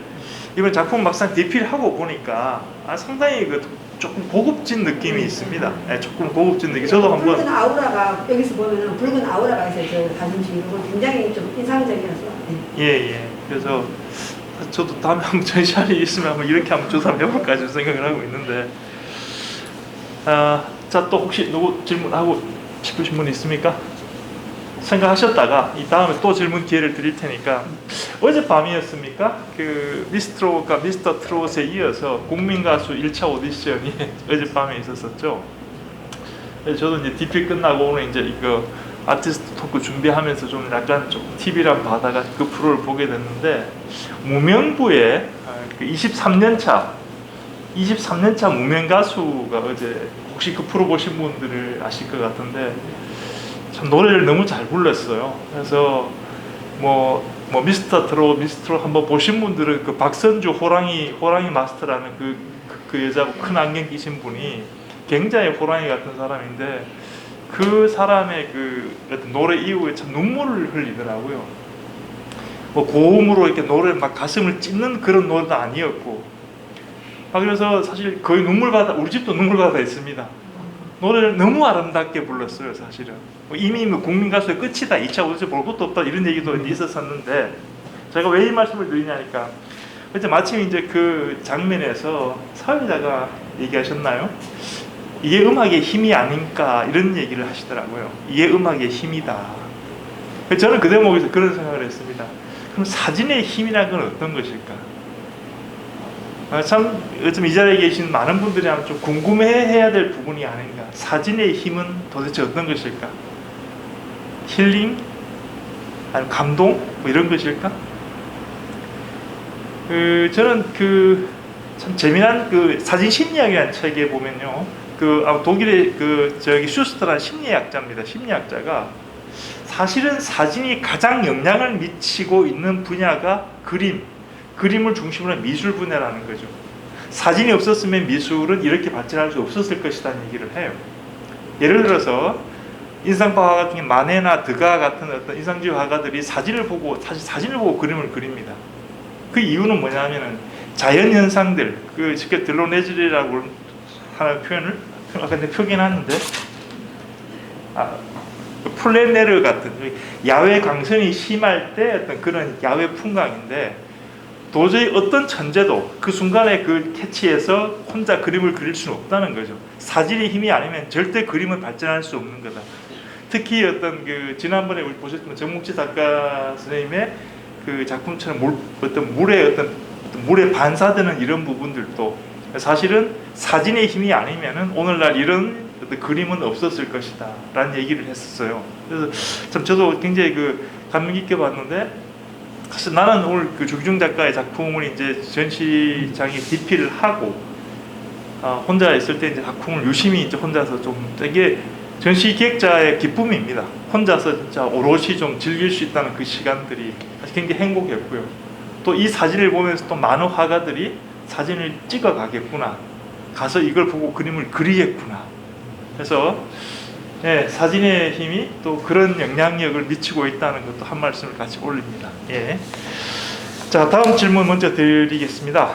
이번 작품 막상 대필하고 보니까 상당히 조금 고급진 느낌이 있습니다. 조금 고급진 느낌. 저도 한번 붉은 아우라가 여기서 보면은 붉은 아우라가 있어요. 저 사진 이거 굉장히 좀 인상적이어서. 예. 그래서 저도 다음에 한번 전시안이 있으면 한번 이렇게 한번 조사를 해볼까 좀 생각을 하고 있는데, 자, 또 혹시 누구 질문하고 싶으신 분 있습니까? 생각하셨다가 이 다음에 또 질문 기회를 드릴 테니까, 어젯밤이었습니까? 그 미스터 트롯에 이어서 국민가수 1차 오디션이 어젯밤에 있었었죠. 저도 이제 DP 끝나고 오늘 이제 이거 아티스트 토크 준비하면서 좀 약간 좀 TV랑 받아가 그 프로를 보게 됐는데, 무명부의 23년차 무명 가수가 어제, 혹시 그 프로 보신 분들을 아실 것 같은데 참 노래를 너무 잘 불렀어요. 그래서 뭐 미스터 트롯 한번 보신 분들은 그 박선주 호랑이 마스터라는 그 여자 큰 안경 끼신 분이 굉장히 호랑이 같은 사람인데, 그 사람의 그 어떤 노래 이후에 참 눈물을 흘리더라고요. 뭐 고음으로 이렇게 노래 막 가슴을 찢는 그런 노래도 아니었고, 그래서 사실 거의 우리 집도 눈물바다 있습니다. 노래를 너무 아름답게 불렀어요. 사실은 이미 국민 가수의 끝이다, 2차 오디션 볼 것도 없다, 이런 얘기도 있었었는데, 제가 왜 이 말씀을 드리냐니까, 어제 마침 이제 그 장면에서 사회자가 얘기하셨나요? 이게 음악의 힘이 아닌가, 이런 얘기를 하시더라고요. 이게 음악의 힘이다. 저는 그 대목에서 그런 생각을 했습니다. 그럼 사진의 힘이라는 건 어떤 것일까? 참 요즘 이 자리에 계신 많은 분들이 아마 좀 궁금해해야 될 부분이 아닌가. 사진의 힘은 도대체 어떤 것일까? 힐링? 아니면 감동? 뭐 이런 것일까? 저는 참 재미난 사진 심리학이라는 책에 보면요, 독일의 저기 슈스터라는 심리학자입니다. 심리학자가 사실은 사진이 가장 영향을 미치고 있는 분야가 그림을 중심으로 한 미술 분야라는 거죠. 사진이 없었으면 미술은 이렇게 발전할 수 없었을 것이라는 얘기를 해요. 예를 들어서 인상파 화가 중에 마네나 드가 같은 어떤 인상주의 화가들이 사진을 보고 그림을 그립니다. 그 이유는 뭐냐면은 자연 현상들, 쉽게 들로네즈리라고 하는 표현을 아까 내가 표기해놨는데, 플레네르 같은 야외 광선이 심할 때 어떤 그런 야외 풍광인데, 도저히 어떤 천재도 그 순간에 캐치해서 혼자 그림을 그릴 수는 없다는 거죠. 사진의 힘이 아니면 절대 그림은 발전할 수 없는 거다. 특히 지난번에 우리 보셨던 정묵지 작가 선생님의 작품처럼 물에 반사되는 이런 부분들도 사실은 사진의 힘이 아니면은 오늘날 이런 어떤 그림은 없었을 것이다 라는 얘기를 했었어요. 그래서 참 저도 굉장히 감명 깊게 봤는데, 사실 나는 오늘 조기중 작가의 작품을 이제 전시장에 DP를 하고 혼자 있을 때 이제 작품을 유심히 이제 혼자서 좀, 이게 전시 기획자의 기쁨입니다. 혼자서 진짜 오롯이 좀 즐길 수 있다는 그 시간들이 사실 굉장히 행복했고요. 또 이 사진을 보면서 또 많은 화가들이 사진을 찍어 가겠구나, 가서 이걸 보고 그림을 그리겠구나. 그래서 사진의 힘이 또 그런 영향력을 미치고 있다는 것도 한 말씀을 같이 올립니다. 자, 다음 질문 먼저 드리겠습니다.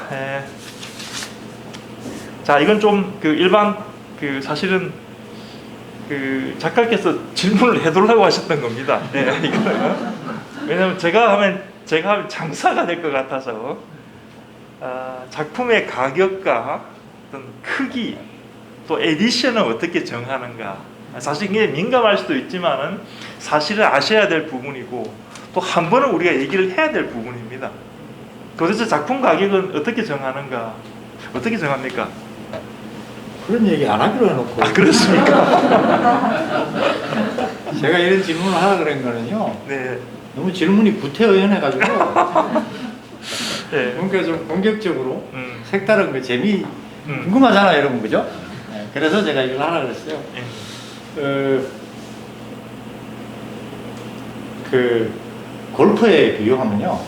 자, 이건 좀 일반 사실은 작가께서 질문을 해달라고 하셨던 겁니다. 이거는 왜냐하면 제가 하면 장사가 될 것 같아서, 작품의 가격과 어떤 크기, 또 에디션은 어떻게 정하는가, 사실 이게 민감할 수도 있지만은 사실은 아셔야 될 부분이고, 또 한 번은 우리가 얘기를 해야 될 부분입니다. 도대체 작품 가격은 어떻게 정하는가, 어떻게 정합니까? 그런 얘기 안 하기로 해놓고. 그렇습니까? 제가 이런 질문을 하라 그런 거는요, 네. 너무 질문이 구태의연해가지고 네. 그러니까 좀 공격적으로 색다른 재미 궁금하잖아 여러분, 그죠? 그래서 제가 이걸 하라 그랬어요. 골프에 비유하면요,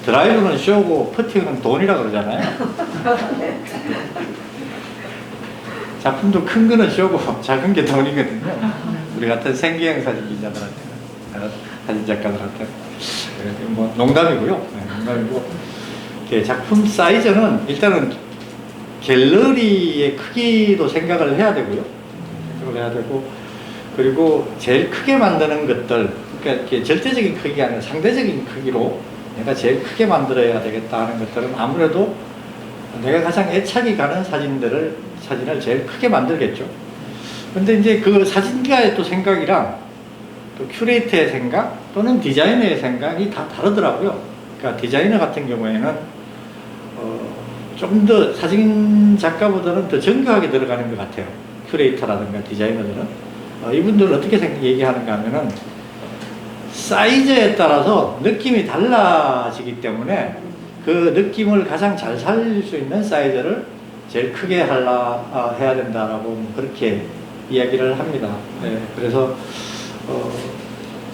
드라이브는 쇼고 퍼팅은 돈이라 그러잖아요. 작품도 큰 거는 쇼고 작은 게 돈이거든요. 우리 같은 생계형 사진 기자들한테, 사진 작가들한테. 뭐 농담이고요. 농담이고, 작품 사이즈는 일단은 갤러리의 크기도 생각을 해야 되고요. 생각을 해야 되고, 그리고 제일 크게 만드는 것들, 그러니까 절대적인 크기가 아니라 상대적인 크기로 내가 제일 크게 만들어야 되겠다 하는 것들은 아무래도 내가 가장 애착이 가는 사진을 제일 크게 만들겠죠. 근데 이제 그 사진가의 또 생각이랑 또 큐레이터의 생각 또는 디자이너의 생각이 다 다르더라고요. 그러니까 디자이너 같은 경우에는 좀 더 사진 작가보다는 더 정교하게 들어가는 것 같아요. 큐레이터라든가 디자이너들은. 이분들은 어떻게 얘기하는가 하면은 사이즈에 따라서 느낌이 달라지기 때문에 그 느낌을 가장 잘 살릴 수 있는 사이즈를 제일 크게 해야 된다라고 그렇게 이야기를 합니다. 그래서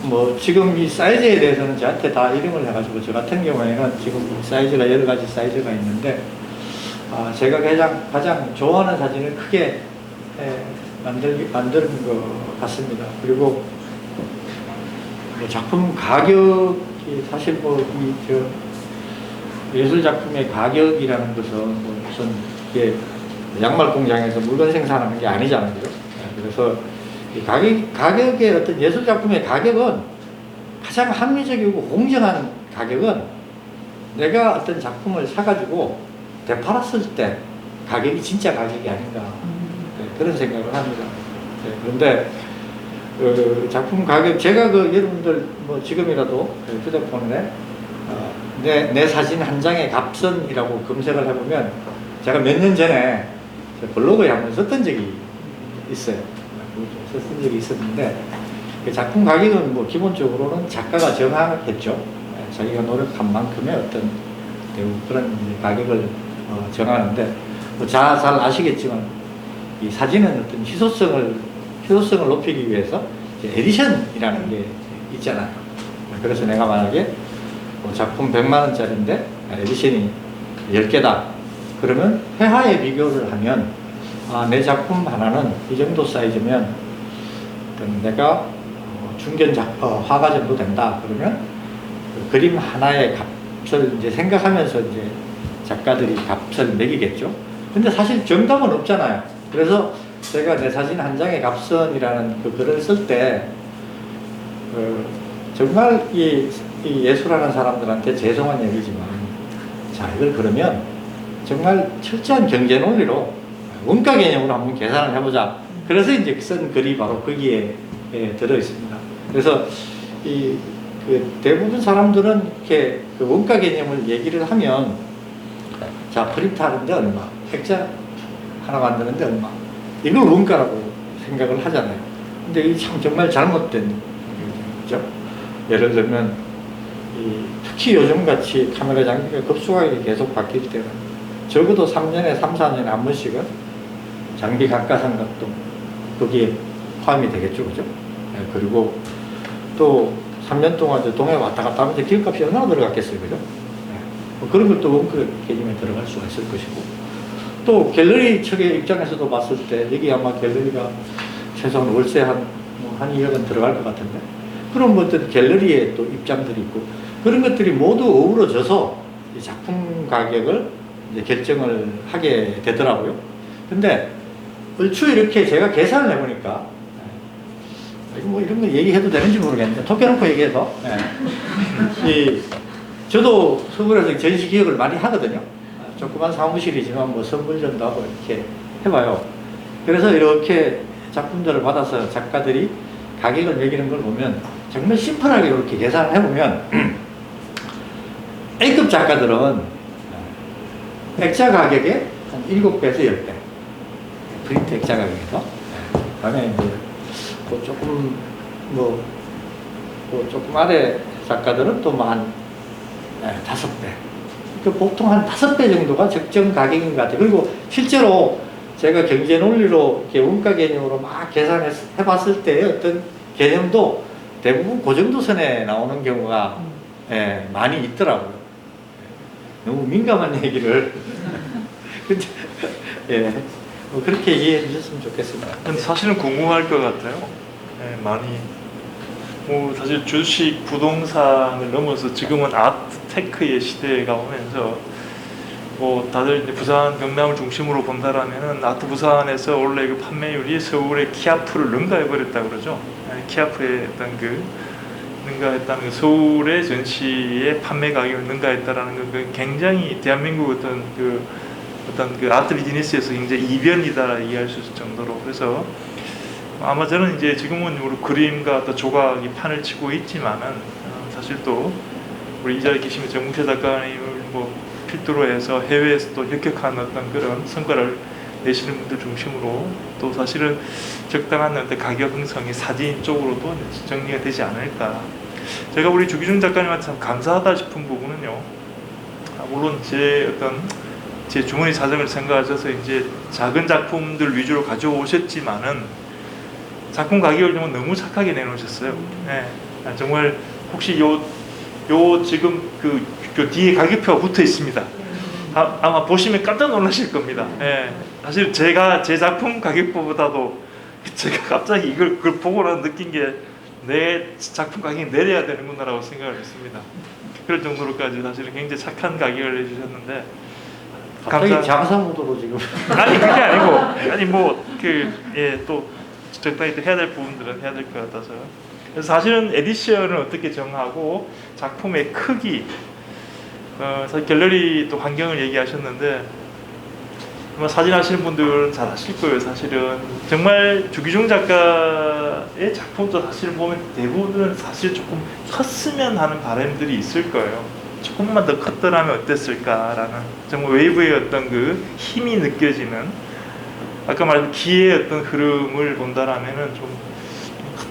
뭐 지금 이 사이즈에 대해서는 저한테 다 이름을 해가지고, 저 같은 경우에는 지금 사이즈가 여러 가지 사이즈가 있는데, 제가 가장 좋아하는 사진을 크게 만드는 것 같습니다. 그리고 뭐 작품 가격이 사실 예술 작품의 가격이라는 것은 무슨 이게 양말 공장에서 물건 생산하는 게 아니잖아요. 그래서 이 가격의 어떤 예술 작품의 가격은 가장 합리적이고 공정한 가격은 내가 어떤 작품을 사가지고 되팔았을 때 가격이 진짜 가격이 아닌가, 그런 생각을 합니다. 그런데 작품 가격, 제가 여러분들 뭐 지금이라도 휴대폰에 내 사진 한 장의 값선이라고 검색을 해보면, 제가 몇 년 전에 블로그에 한번 썼던 적이 있어요. 썼던 적이 있었는데, 그 작품 가격은 뭐 기본적으로는 작가가 정하겠죠. 자기가 노력한 만큼의 어떤 그런 이제 가격을 정하는데 뭐 잘 아시겠지만 이 사진은 어떤 희소성을 높이기 위해서 이제 에디션이라는 게 있잖아요. 그래서 내가 만약에 뭐 작품 100만 원짜리인데 에디션이 10개다. 그러면 회화에 비교를 하면 내 작품 하나는 이 정도 사이즈면 내가 중견 화가 정도 된다. 그러면 그 그림 하나의 값을 이제 생각하면서 이제 작가들이 값을 매기겠죠. 근데 사실 정답은 없잖아요. 그래서 제가 내 사진 한 장의 값선이라는 그 글을 쓸 때 정말 이 예술하는 사람들한테 죄송한 얘기지만 자 이걸 그러면 정말 철저한 경제 논리로 원가 개념으로 한번 계산을 해보자. 그래서 이제 쓴 글이 바로 거기에 들어 있습니다. 그래서 그 대부분 사람들은 이렇게 그 원가 개념을 얘기를 하면 자 프린트 하는데 얼마, 액자 하나 만드는데 얼마, 이걸 원가라고 생각을 하잖아요. 근데 이게 참 정말 잘못된 거죠. 예를 들면 특히 요즘같이 카메라 장비가 급속하게 계속 바뀔 때는 적어도 3년에 4년에 한 번씩은 장비 감가상각도 거기에 포함이 되겠죠. 그죠? 네, 그리고 또 3년 동안 동해 왔다 갔다 하면서 길값이 얼마나 들어갔겠어요. 그죠? 네, 뭐 그런 것도 원가 개념에 들어갈 수가 있을 것이고 또 갤러리 측의 입장에서도 봤을 때 여기 아마 갤러리가 최소한 월세 한 2억은 들어갈 것 같은데 그런 어떤 갤러리의 또 입장들이 있고 그런 것들이 모두 어우러져서 이 작품 가격을 이제 결정을 하게 되더라고요. 근데 얼추 이렇게 제가 계산을 해보니까 뭐 이런 거 얘기해도 되는지 모르겠는데 톡해놓고 얘기해서 저도 서울에서 전시 기획을 많이 하거든요. 조그만 사무실이지만 뭐 선물전도 하고 이렇게 해봐요. 그래서 이렇게 작품들을 받아서 작가들이 가격을 매기는 걸 보면 정말 심플하게 이렇게 계산을 해보면 A급 작가들은 액자 가격의 한 7배에서 10배 프린트 액자 가격에서 그 다음에 뭐 조금 아래 작가들은 또 뭐 한 5배 보통 한 5배 정도가 적정 가격인 것 같아요. 그리고 실제로 제가 경제 논리로 이렇게 원가 개념으로 막 계산해 봤을 때 어떤 개념도 대부분 그 정도 선에 나오는 경우가 많이 있더라고요. 너무 민감한 얘기를 근데 뭐 그렇게 이해해 주셨으면 좋겠습니다. 근데 사실은 궁금할 것 같아요. 네, 많이 뭐 사실 주식, 부동산을 넘어서 지금은 아트테크의 시대가 오면서 뭐 다들 이제 부산, 경남을 중심으로 본다라면은 아트 부산에서 원래 그 판매율이 서울의 키아프를 능가해 버렸다 그러죠. 키아프의 어떤 능가했다는 서울의 전시의 판매 가격을 능가했다라는 건 굉장히 대한민국 어떤 그 아트 비즈니스에서 굉장히 이변이다 이해할 수 있을 정도로 그래서 아마 저는 이제 지금은 우리 그림과 또 조각이 판을 치고 있지만은 사실 또 우리 이 자리에 계시는 정뭉태 작가님을 뭐 필두로 해서 해외에서 또 혁혁한 어떤 그런 성과를 내시는 분들 중심으로 또 사실은 적당한 어떤 가격 형성이 사진 쪽으로도 정리가 되지 않을까. 제가 우리 주기중 작가님한테 참 감사하다 싶은 부분은요. 물론 제 주머니 사정을 생각하셔서 이제 작은 작품들 위주로 가져오셨지만은 작품 가격을 너무 착하게 내놓으셨어요. 네. 정말 혹시 요 지금 그 뒤에 가격표가 붙어 있습니다. 아마 보시면 깜짝 놀라실 겁니다. 네. 사실 제가 제 작품 가격표보다도 제가 갑자기 그걸 보고 나서 느낀 게 내 작품 가격이 내려야 되는구나라고 생각을 했습니다. 그럴 정도로까지 사실은 굉장히 착한 가격을 해주셨는데 갑자기 장사모드로 지금 아니 그게 아니고 또 적당히 해야 될 부분들은 해야 될 것 같아서요. 그래서 사실은 에디션을 어떻게 정하고 작품의 크기 사실 갤러리 또 환경을 얘기하셨는데 아마 사진 하시는 분들은 잘 아실 거예요. 사실은 정말 주기중 작가의 작품도 사실 보면 대부분은 사실 조금 컸으면 하는 바람들이 있을 거예요. 조금만 더 컸더라면 어땠을까라는 정말 웨이브의 어떤 그 힘이 느껴지는 아까 말한 기의 어떤 흐름을 본다라면은 좀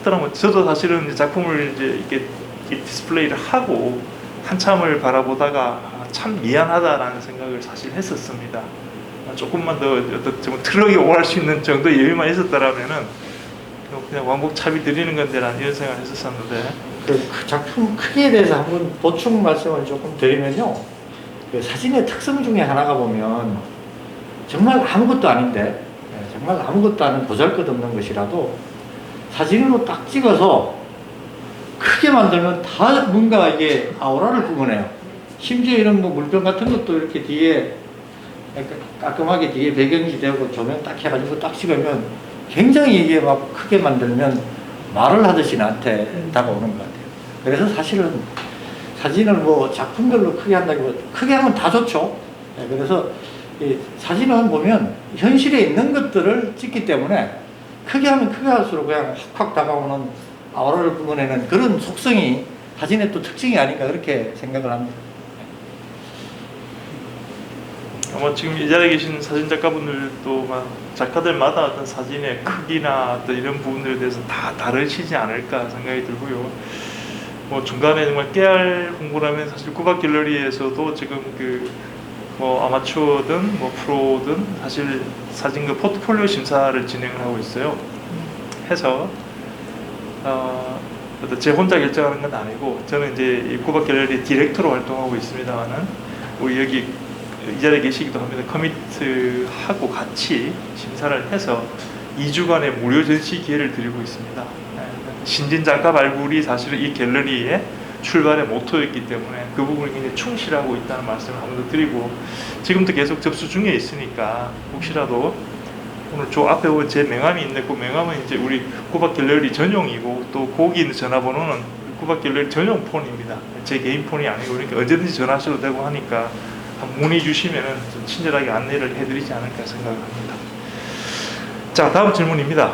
하더라고요. 저도 사실은 이제 작품을 이제 이렇게 디스플레이를 하고 한참을 바라보다가 참 미안하다라는 생각을 사실 했었습니다. 조금만 더 어떤 좀 트럭이 오갈 수 있는 정도의 여유만 있었더라면은 그냥 왕복 차비 드리는 건데라는 이런 생각을 했었었는데 그 작품 크기에 대해서 한번 보충 말씀을 조금 드리면요. 그 사진의 특성 중에 하나가 보면 정말 아무것도 아닌데 정말 아무것도 아닌 보잘것없는 것이라도 사진으로 딱 찍어서 크게 만들면 다 뭔가 이게 아우라를 뿜어내요. 심지어 이런 뭐 물병 같은 것도 이렇게 뒤에 깔끔하게 뒤에 배경이 되고 조명 딱 해가지고 딱 찍으면 굉장히 이게 막 크게 만들면 말을 하듯이 나한테 다가오는 것 같아요. 그래서 사실은 사진을 뭐 작품별로 크게 한다기보다 크게 하면 다 좋죠. 그래서 이 사진은 보면 현실에 있는 것들을 찍기 때문에 크게 하면 크게 할수록 그냥 확확 다가오는 아우라를 뿜어내는 그런 속성이 사진의 또 특징이 아닌가 그렇게 생각을 합니다. 아마 지금 이 자리에 계신 사진 작가분들도 막 작가들마다 어떤 사진의 크기나 어떤 이런 부분들에 대해서 다 다르시지 않을까 생각이 들고요. 뭐 중간에 정말 깨알 공부라면 사실 국악 갤러리에서도 지금 그 뭐 아마추어든 뭐 프로든 사실 사진 그 포트폴리오 심사를 진행을 하고 있어요. 해서 어떤 제 혼자 결정하는 건 아니고 저는 이제 이 국악 갤러리 디렉터로 활동하고 있습니다만은 우리 여기 이 자리에 계시기도 합니다. 커미트하고 같이 심사를 해서 2주간의 무료 전시 기회를 드리고 있습니다. 신진 작가 발굴이 사실은 이 갤러리의 출발의 모토였기 때문에 그 부분을 굉장히 충실하고 있다는 말씀을 한 번 더 드리고 지금도 계속 접수 중에 있으니까 혹시라도 오늘 저 앞에 보면 제 명함이 있는데 그 명함은 이제 우리 국악 갤러리 전용이고 또 거기 있는 전화번호는 국악 갤러리 전용 폰입니다. 제 개인 폰이 아니고 그러니까 언제든지 전화하셔도 되고 하니까 문의 주시면은 좀 친절하게 안내를 해드리지 않을까 생각을 합니다. 자, 다음 질문입니다.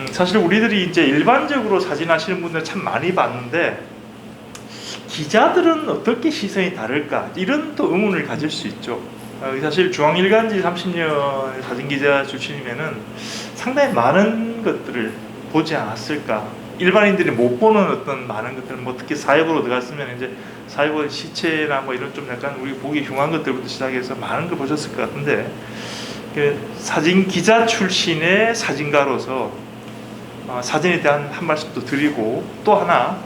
사실 우리들이 이제 일반적으로 사진 하시는 분들 참 많이 봤는데 기자들은 어떻게 시선이 다를까? 이런 또 의문을 가질 수 있죠. 사실 중앙일간지 30년 사진 기자 출신이면은 상당히 많은 것들을 보지 않았을까? 일반인들이 못 보는 어떤 많은 것들, 뭐 특히 사회부로 들어갔으면 이제 사회부 시체나 뭐 이런 좀 약간 우리 보기 흉한 것들부터 시작해서 많은 걸 보셨을 것 같은데 그 사진 기자 출신의 사진가로서 사진에 대한 한 말씀도 드리고 또 하나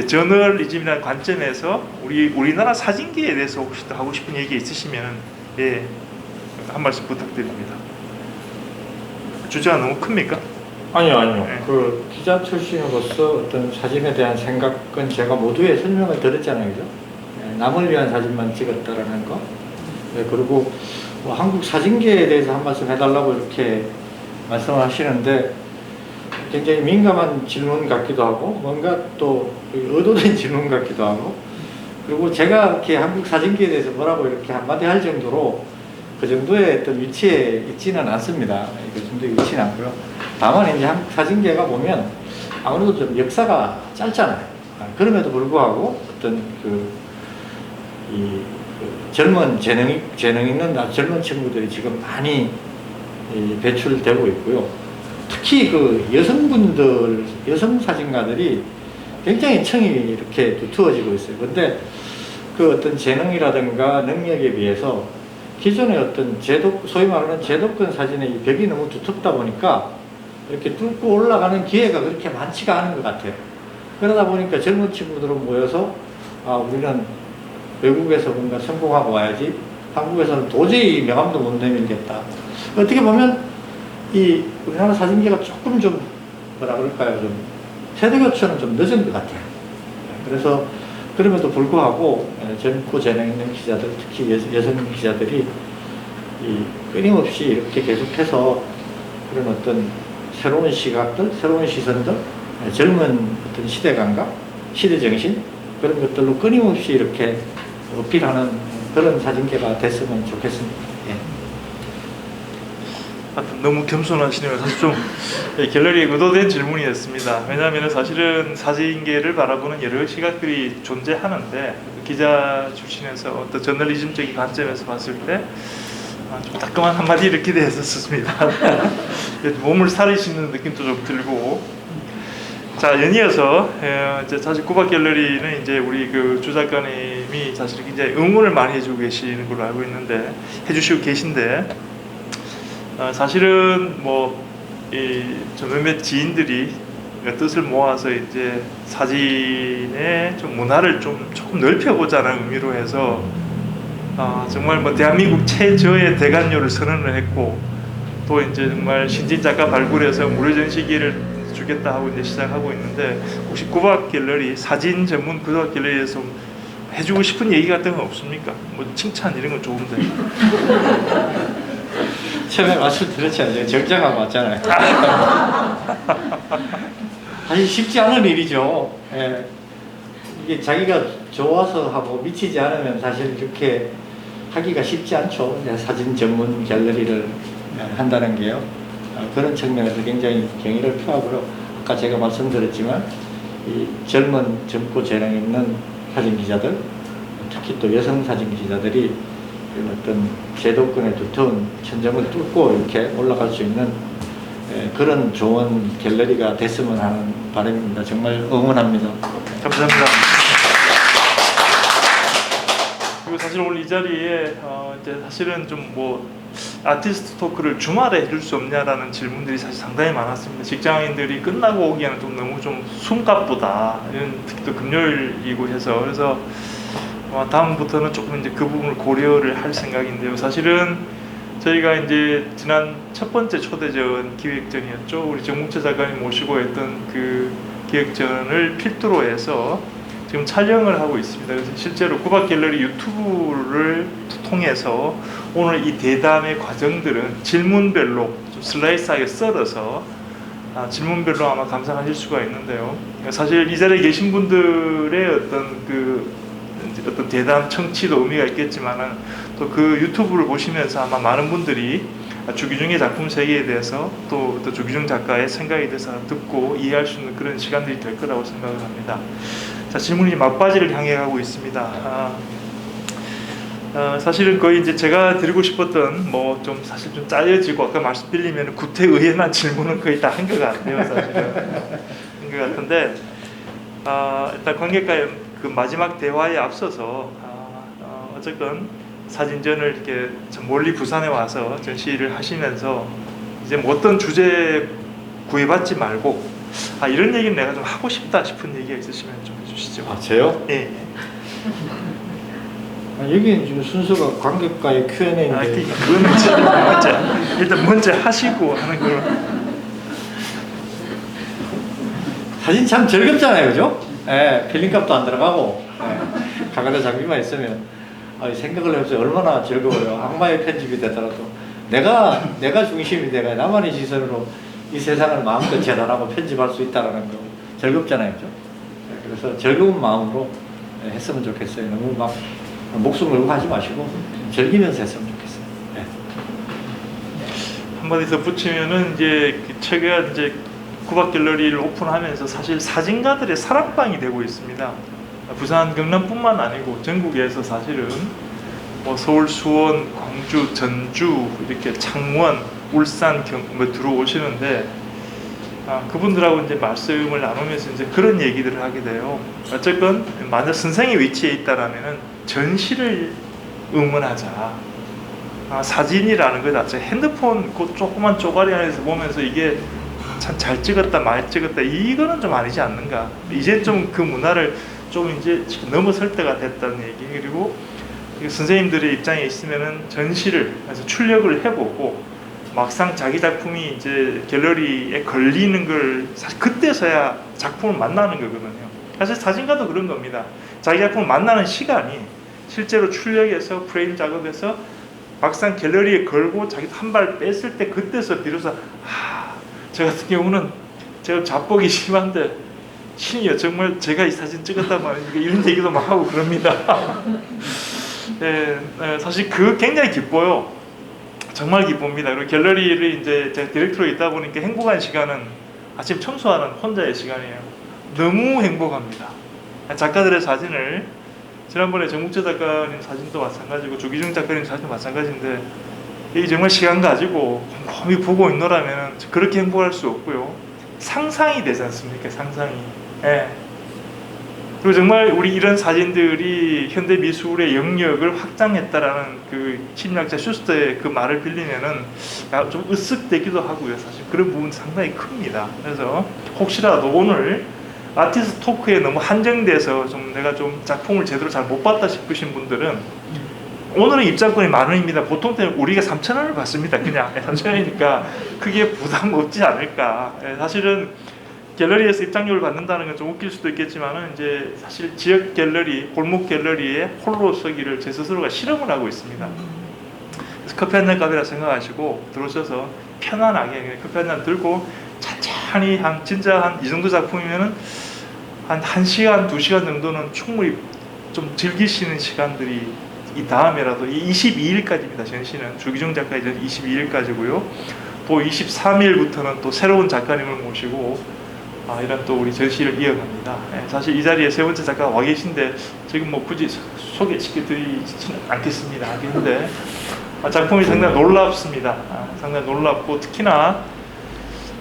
저널리즘이라는 관점에서 우리나라 사진계에 대해서 혹시 또 하고 싶은 얘기 있으시면 예, 한 말씀 부탁드립니다. 주제가 너무 큽니까? 아니요. 네. 그 기자 출신으로서 어떤 사진에 대한 생각은 제가 모두의 설명을 들었잖아요, 그죠? 남을 위한 사진만 찍었다라는 거. 네, 그리고 뭐 한국 사진계에 대해서 한 말씀 해달라고 이렇게 말씀을 하시는데 굉장히 민감한 질문 같기도 하고 뭔가 또 의도된 질문 같기도 하고 그리고 제가 이렇게 한국 사진계에 대해서 뭐라고 이렇게 한마디 할 정도로 그 정도의 어떤 위치에 있지는 않습니다. 그 정도의 위치는 않고요. 다만 이제 한국 사진계가 보면 아무래도 좀 역사가 짧잖아요. 그럼에도 불구하고 어떤 젊은 재능 있는 젊은 친구들이 지금 많이 배출되고 있고요. 특히 그 여성 사진가들이 굉장히 청이 이렇게 두터워지고 있어요. 근데 그 어떤 재능이라든가 능력에 비해서 기존의 어떤 소위 말하는 제도권 사진의 벽이 너무 두텁다 보니까 이렇게 뚫고 올라가는 기회가 그렇게 많지가 않은 것 같아요. 그러다 보니까 젊은 친구들은 모여서 우리는 외국에서 뭔가 성공하고 와야지 한국에서는 도저히 명함도 못 내밀겠다. 어떻게 보면 이 우리나라 사진계가 조금 좀 뭐라 그럴까요? 좀 세대 교체는 좀 늦은 것 같아요. 그래서 그럼에도 불구하고 젊고 재능 있는 기자들, 특히 여성 기자들이 끊임없이 이렇게 계속해서 그런 어떤 새로운 시각들, 새로운 시선들, 젊은 어떤 시대감각, 시대정신 그런 것들로 끊임없이 이렇게 어필하는 그런 사진계가 됐으면 좋겠습니다. 예. 너무 겸손하시네요. 사실 좀 갤러리에 의도된 질문이었습니다. 왜냐하면 사실은 사진계를 바라보는 여러 시각들이 존재하는데 기자 출신에서 어떤 저널리즘적인 관점에서 봤을 때 좀 따끔한 한마디를 기대했었습니다. 몸을 사리시는 느낌도 좀 들고. 자, 연이어서 이제 사실 구박 갤러리는 이제 우리 그 주 작가님이 사실 굉장히 응원을 많이 해주고 계시는 걸로 알고 있는데, 해주시고 계신데, 사실은 저 몇몇 지인들이 뜻을 모아서 이제 사진의 좀 문화를 좀 조금 넓혀보자는 의미로 해서 정말 대한민국 최저의 대관료를 선언을 했고, 또 이제 정말 신진 작가 발굴해서 무료 전시기를 주겠다 하고 이제 시작하고 있는데, 혹시 구박 갤러리 사진 전문 구박 갤러리에서 해주고 싶은 얘기 같은 건 없습니까? 칭찬 이런 건 좋은데. 처음에 말씀드렸잖아요. 정장하고 왔잖아요. 사실 쉽지 않은 일이죠. 예. 이게 자기가 좋아서 하고 미치지 않으면 사실 이렇게 하기가 쉽지 않죠. 사진 전문 갤러리를 한다는 게요. 그런 측면에서 굉장히 경의를 표하고요. 아까 제가 말씀드렸지만 이 젊고 재능 있는 사진 기자들, 특히 또 여성 사진 기자들이 어떤 제도권의 두터운 천정을 뚫고 이렇게 올라갈 수 있는 그런 좋은 갤러리가 됐으면 하는 바람입니다. 정말 응원합니다. 감사합니다. 그리고 사실 오늘 이 자리에 이제 사실은 좀 아티스트 토크를 주말에 해줄 수 없냐라는 질문들이 사실 상당히 많았습니다. 직장인들이 끝나고 오기에는 좀 너무 좀 숨가쁘다. 특히 또 금요일이고 해서, 그래서 다음부터는 조금 이제 그 부분을 고려를 할 생각인데요. 사실은 저희가 이제 지난 첫 번째 초대전 기획전이었죠. 우리 정묵채 작가님 모시고 했던 그 기획전을 필두로 해서 지금 촬영을 하고 있습니다. 그래서 실제로 구박 갤러리 유튜브를 통해서 오늘 이 대담의 과정들은 질문별로 좀 슬라이스하게 썰어서 질문별로 아마 감상하실 수가 있는데요. 사실 이 자리에 계신 분들의 어떤 대담 청취도 의미가 있겠지만은 또 그 유튜브를 보시면서 아마 많은 분들이 주기중의 작품 세계에 대해서 또 주기중 작가의 생각에 대해서 듣고 이해할 수 있는 그런 시간들이 될 거라고 생각을 합니다. 자, 질문이 막바지를 향해 가고 있습니다. 사실은 거의 이제 제가 드리고 싶었던 좀 사실 좀 짜여지고 아까 말씀 빌리면 구태의연한 질문은 거의 다 한 것 같아요. 사실은 한 것 같은데 일단 관객과의 그 마지막 대화에 앞서서 어쨌건 사진전을 이렇게 멀리 부산에 와서 전시를 하시면서 이제 어떤 주제 구애받지 말고 이런 얘기는 내가 좀 하고 싶다 싶은 얘기가 있으시면 좀 해주시죠. 저요? 예. 여기는 지금 순서가 관객과의 Q&A인데 그거는 일단 먼저 하시고 하는 걸로. 사진 참 즐겁잖아요, 그죠? 필름값도 안 들어가고 카메라 장비만 있으면 생각을 해보세요. 얼마나 즐거워요. 악마의 편집이 되더라도 내가 중심이 돼가 나만의 시선으로 이 세상을 마음껏 재단하고 편집할 수 있다는 거 즐겁잖아요, 그죠? 그래서 즐거운 마음으로 했으면 좋겠어요. 너무 막 목숨 걸고 하지 마시고 즐기면서 했으면 좋겠어요. 한마디 더 붙이면은 이제 최근 이제 구박 갤러리를 오픈하면서 사실 사진가들의 사랑방이 되고 있습니다. 부산 경남뿐만 아니고 전국에서 사실은 서울, 수원, 광주, 전주 이렇게 창원, 울산 들어오시는데 그분들하고 이제 말씀을 나누면서 이제 그런 얘기들을 하게 돼요. 어쨌건 만약 선생의 위치에 있다라면은 전시를 응원하자. 사진이라는 거 자체 핸드폰 그 조그만 쪼가리 안에서 보면서 이게 참 잘 찍었다 많이 찍었다 이거는 좀 아니지 않는가. 이제 좀 그 문화를 좀 이제 넘어설 때가 됐다는 얘기. 그리고 선생님들의 입장에 있으면은 전시를 해서 출력을 해보고 막상 자기 작품이 이제 갤러리에 걸리는 걸 사실 그때서야 작품을 만나는 거거든요. 사실 사진가도 그런 겁니다. 자기 작품을 만나는 시간이 실제로 출력해서 프레임 작업해서 막상 갤러리에 걸고 자기도 한 발 뺐을 때 그때서 비로소 저 같은 경우는 제가 자뻑이 심한데 신이요 정말 제가 이 사진 찍었단 말이니까 이런 얘기도 막 하고 그럽니다. 사실 그 굉장히 기뻐요. 정말 기쁩니다. 그리고 갤러리를 이제 제가 디렉터로 있다 보니까 행복한 시간은 아침 청소하는 혼자의 시간이에요. 너무 행복합니다. 작가들의 사진을 지난번에 정묵채 작가님 사진도 마찬가지고 주기중 작가님 사진도 마찬가지인데 이 정말 시간 가지고 곰곰이 보고 있노라면 그렇게 행복할 수 없고요. 상상이 되지 않습니까? 상상이. 예. 그리고 정말 우리 이런 사진들이 현대 미술의 영역을 확장했다라는 그 심리학자 슈스터의 그 말을 빌리면은 좀 으쓱되기도 하고요. 사실 그런 부분 상당히 큽니다. 그래서 혹시라도 오늘 아티스트 토크에 너무 한정돼서 좀 내가 좀 작품을 제대로 잘 못 봤다 싶으신 분들은 오늘은 입장권이 10,000원입니다. 보통 때는 우리가 3,000원을 받습니다. 그냥 3,000원이니까 크게 부담 없지 않을까. 사실은 갤러리에서 입장료를 받는다는 건 좀 웃길 수도 있겠지만은 이제 사실 지역 갤러리, 골목 갤러리에 홀로 서기를 제 스스로가 실험을 하고 있습니다. 그래서 커피 한 잔 값이라 생각하시고 들어오셔서 편안하게 커피 한 잔 들고 천천히 진짜 한 이 정도 작품이면은 한 1시간, 2시간 정도는 충분히 좀 즐기시는 시간들이 이 다음에라도 이 22일까지입니다. 전시는 주기중 작가 이제 22일까지고요. 또 23일부터는 또 새로운 작가님을 모시고 이런 또 우리 전시를 이어갑니다. 사실 이 자리에 세 번째 작가가 와 계신데 지금 뭐 굳이 소개시켜드리지는 않겠습니다. 하겠는데 작품이 상당히 놀랍습니다. 상당히 놀랍고 특히나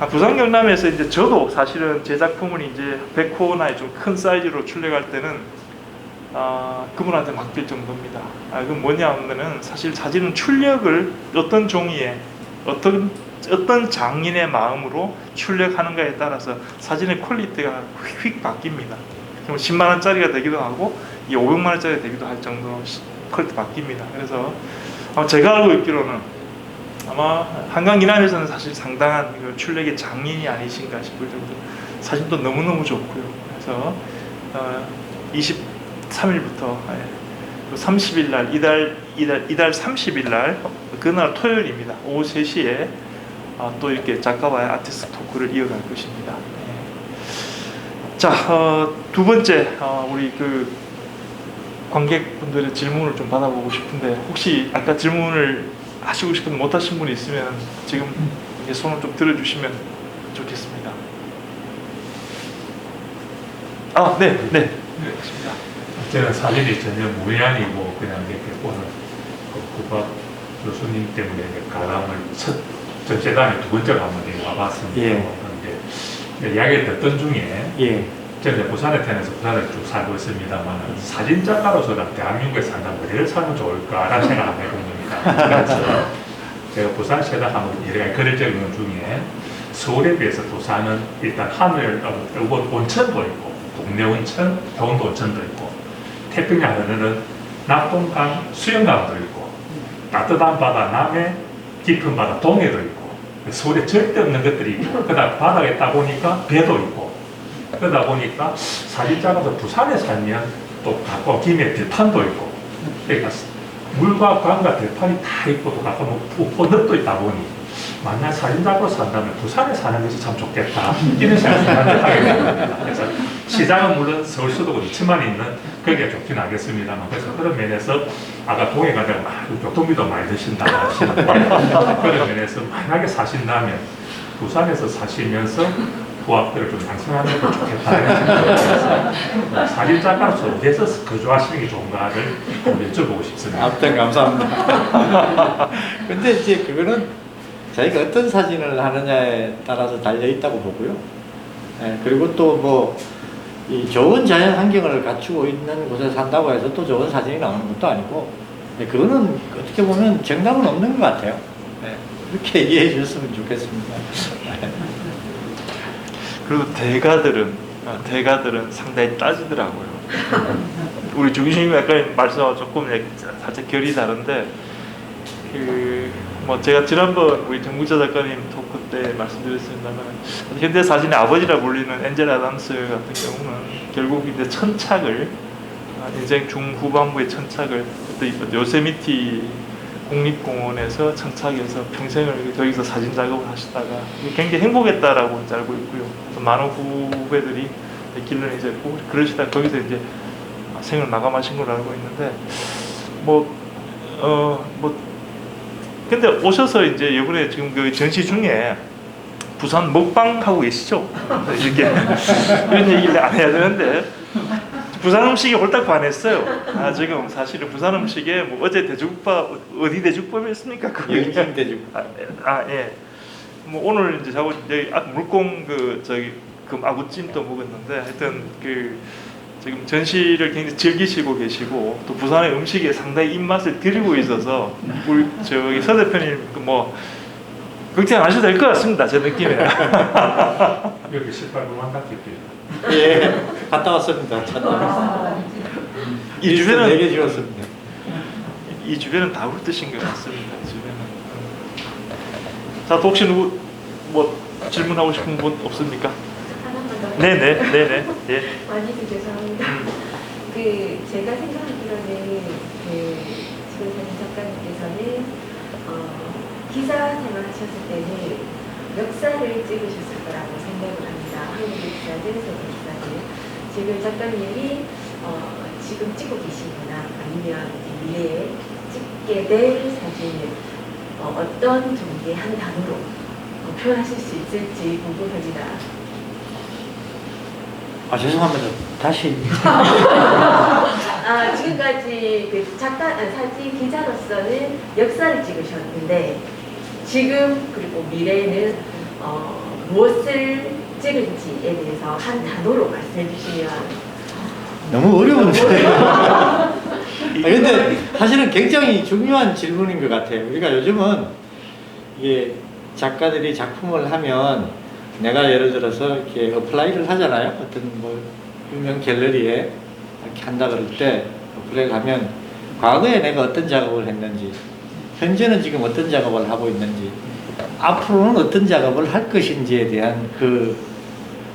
부산 경남에서 이제 저도 사실은 제 작품을 이제 100호나 좀 큰 사이즈로 출력할 때는 그분한테 맡길 정도입니다. 그건 뭐냐면은 사실 사진은 출력을 어떤 종이에 어떤 장인의 마음으로 출력하는가에 따라서 사진의 퀄리티가 휙 바뀝니다. 10만 원짜리가 되기도 하고 500만 원짜리가 되기도 할 정도로 퀄리티 바뀝니다. 그래서 제가 알고 있기로는 아마 한강 이남에서는 사실 상당한 출력의 장인이 아니신가 싶을 정도로 사진도 너무너무 좋고요. 그래서 23일부터 30일 날 이달 30일 날 그날 토요일입니다. 오후 3시에 또 이렇게 작가와의 아티스트 토크를 이어갈 것입니다. 자, 두 번째 우리 그 관객분들의 질문을 좀 받아보고 싶은데 혹시 아까 질문을 하시고 싶은데 못 하신 분이 있으면 지금 손을 좀 들어주시면 좋겠습니다. 네. 저는 사진이 전혀 무리아니고 그냥 이렇게 오늘 국밥 교수님 때문에 가람을 첫 전체단에 두 번째로 한번 와봤습니다. 그런데 이야기를 듣던 중에 저는 부산에 태어나서 부산에 쭉 살고 있습니다만 사진 작가로서는 대한민국에 산다면 어디를 살면 좋을까라는 생각을 해본 겁니다. 그래서 제가 부산시에다 한번 여러 가지 글을 적은 것 중에 서울에 비해서 부산은 일단 하늘, 온천도 있고 동네 온천, 경운도 온천도 있고 태평양 하늘은 낙동강 수영강도 있고 따뜻한 바다 남해, 깊은 바다 동해도 있고 서울에 절대 없는 것들이 있고 그다음 바닥에 딱 보니까 배도 있고 그러다 보니까 사진 작아서 부산에 살면 또 가까운 김해 들판도 있고 그러니까 물과 강과 들판이 다 있고 또 가까운 pon덕도 있다 보니 만약 사진 작가로 산다면 부산에 사는 것이 참 좋겠다 이런 생각을 하게 됩니다. 그래서 시장은 물론 서울 수도권 2층만 있는 거기가 좋긴 하겠습니다만 그래서 그런 면에서 아까 동해 가다가 교통비도 많이 드신다 하시는데 그런 면에서 만약에 사신다면 부산에서 사시면서 부합들을 좀 양성하는 게 좋겠다는 생각을 해서 사진 작가로서 어디에서 거주하시는 게 좋은가를 좀 여쭤보고 싶습니다. 아무튼 감사합니다. 근데 이제 그거는 자기가 어떤 사진을 하느냐에 따라서 달려 있다고 보고요. 그리고 또 뭐 이 좋은 자연 환경을 갖추고 있는 곳에 산다고 해서 또 좋은 사진이 나오는 것도 아니고 그거는 어떻게 보면 정답은 없는 것 같아요. 그렇게 이해해 주셨으면 좋겠습니다. 그리고 대가들은 상당히 따지더라고요. 우리 주기준님 아까 말씀하고 조금 살짝 결이 다른데 뭐 제가 지난번 우리 정국자 작가님 토크 때 말씀드렸습니다만 현대 사진의 아버지라 불리는 엔젤 아담스 같은 경우는 결국 이제 천착을 인생 중후반부의 천착을 그때 요세미티 국립공원에서 천착해서 평생을 거기서 사진 작업을 하시다가 굉장히 행복했다라고 이제 알고 있고요. 많은 후배들이 길러내 있고 그러시다 거기서 이제 생을 마감하신 걸로 알고 있는데 근데 오셔서 이제 이번에 지금 그 전시 중에 부산 먹방 하고 계시죠? 이렇게 이런 얘기를 안 해야 되는데 부산 음식이 홀딱 반했어요. 아 지금 사실은 부산 음식에 뭐 어제 돼지국밥 어디 돼지국밥이었습니까? 영진 돼지. 예. 뭐 오늘 이제 자고 여기 물공 그 저기 그 아구찜도 먹었는데 하여튼 그 지금 전시를 굉장히 즐기시고 계시고 또 부산의 음식에 상당히 입맛을 들이고 있어서 우리 저기 서 대표님 뭐 걱정 안 하셔도 될 것 같습니다. 제 느낌에. 여기 18분만 닦을게요. 예, 갔다 왔습니다. 이 주변은 4개 지웠습니다. 이 주변은 다 훑으신 것 같습니다. 이 주변은. 자, 또 혹시 누구 뭐 질문하고 싶은 분 없습니까? 하나만 더. 네네. 예. 많이도 죄송합니다. 제가 생각하기로는 지금 사진 작가님께서는 기자 생활하셨을 때는 역사를 찍으셨을 거라고 생각을 합니다. 한국의 기사든 세계 기사든. 지금 작가님이 지금 찍고 계시거나 아니면 미래에 찍게 될 사진을 어떤 종류의 한 단어로 표현하실 수 있을지 궁금합니다. 죄송합니다. 다시. 지금까지 그 사진 기자로서는 역사를 찍으셨는데 지금 그리고 미래에는 무엇을 찍을지에 대해서 한 단어로 말씀해 주시면. 너무 어려운데. 근데 사실은 굉장히 중요한 질문인 것 같아요. 우리가 요즘은 이게 작가들이 작품을 하면 내가 예를 들어서 이렇게 어플라이를 하잖아요. 어떤 뭐 유명 갤러리에 이렇게 한다 그럴 때 어플라이를 하면 과거에 내가 어떤 작업을 했는지, 현재는 지금 어떤 작업을 하고 있는지, 앞으로는 어떤 작업을 할 것인지에 대한 그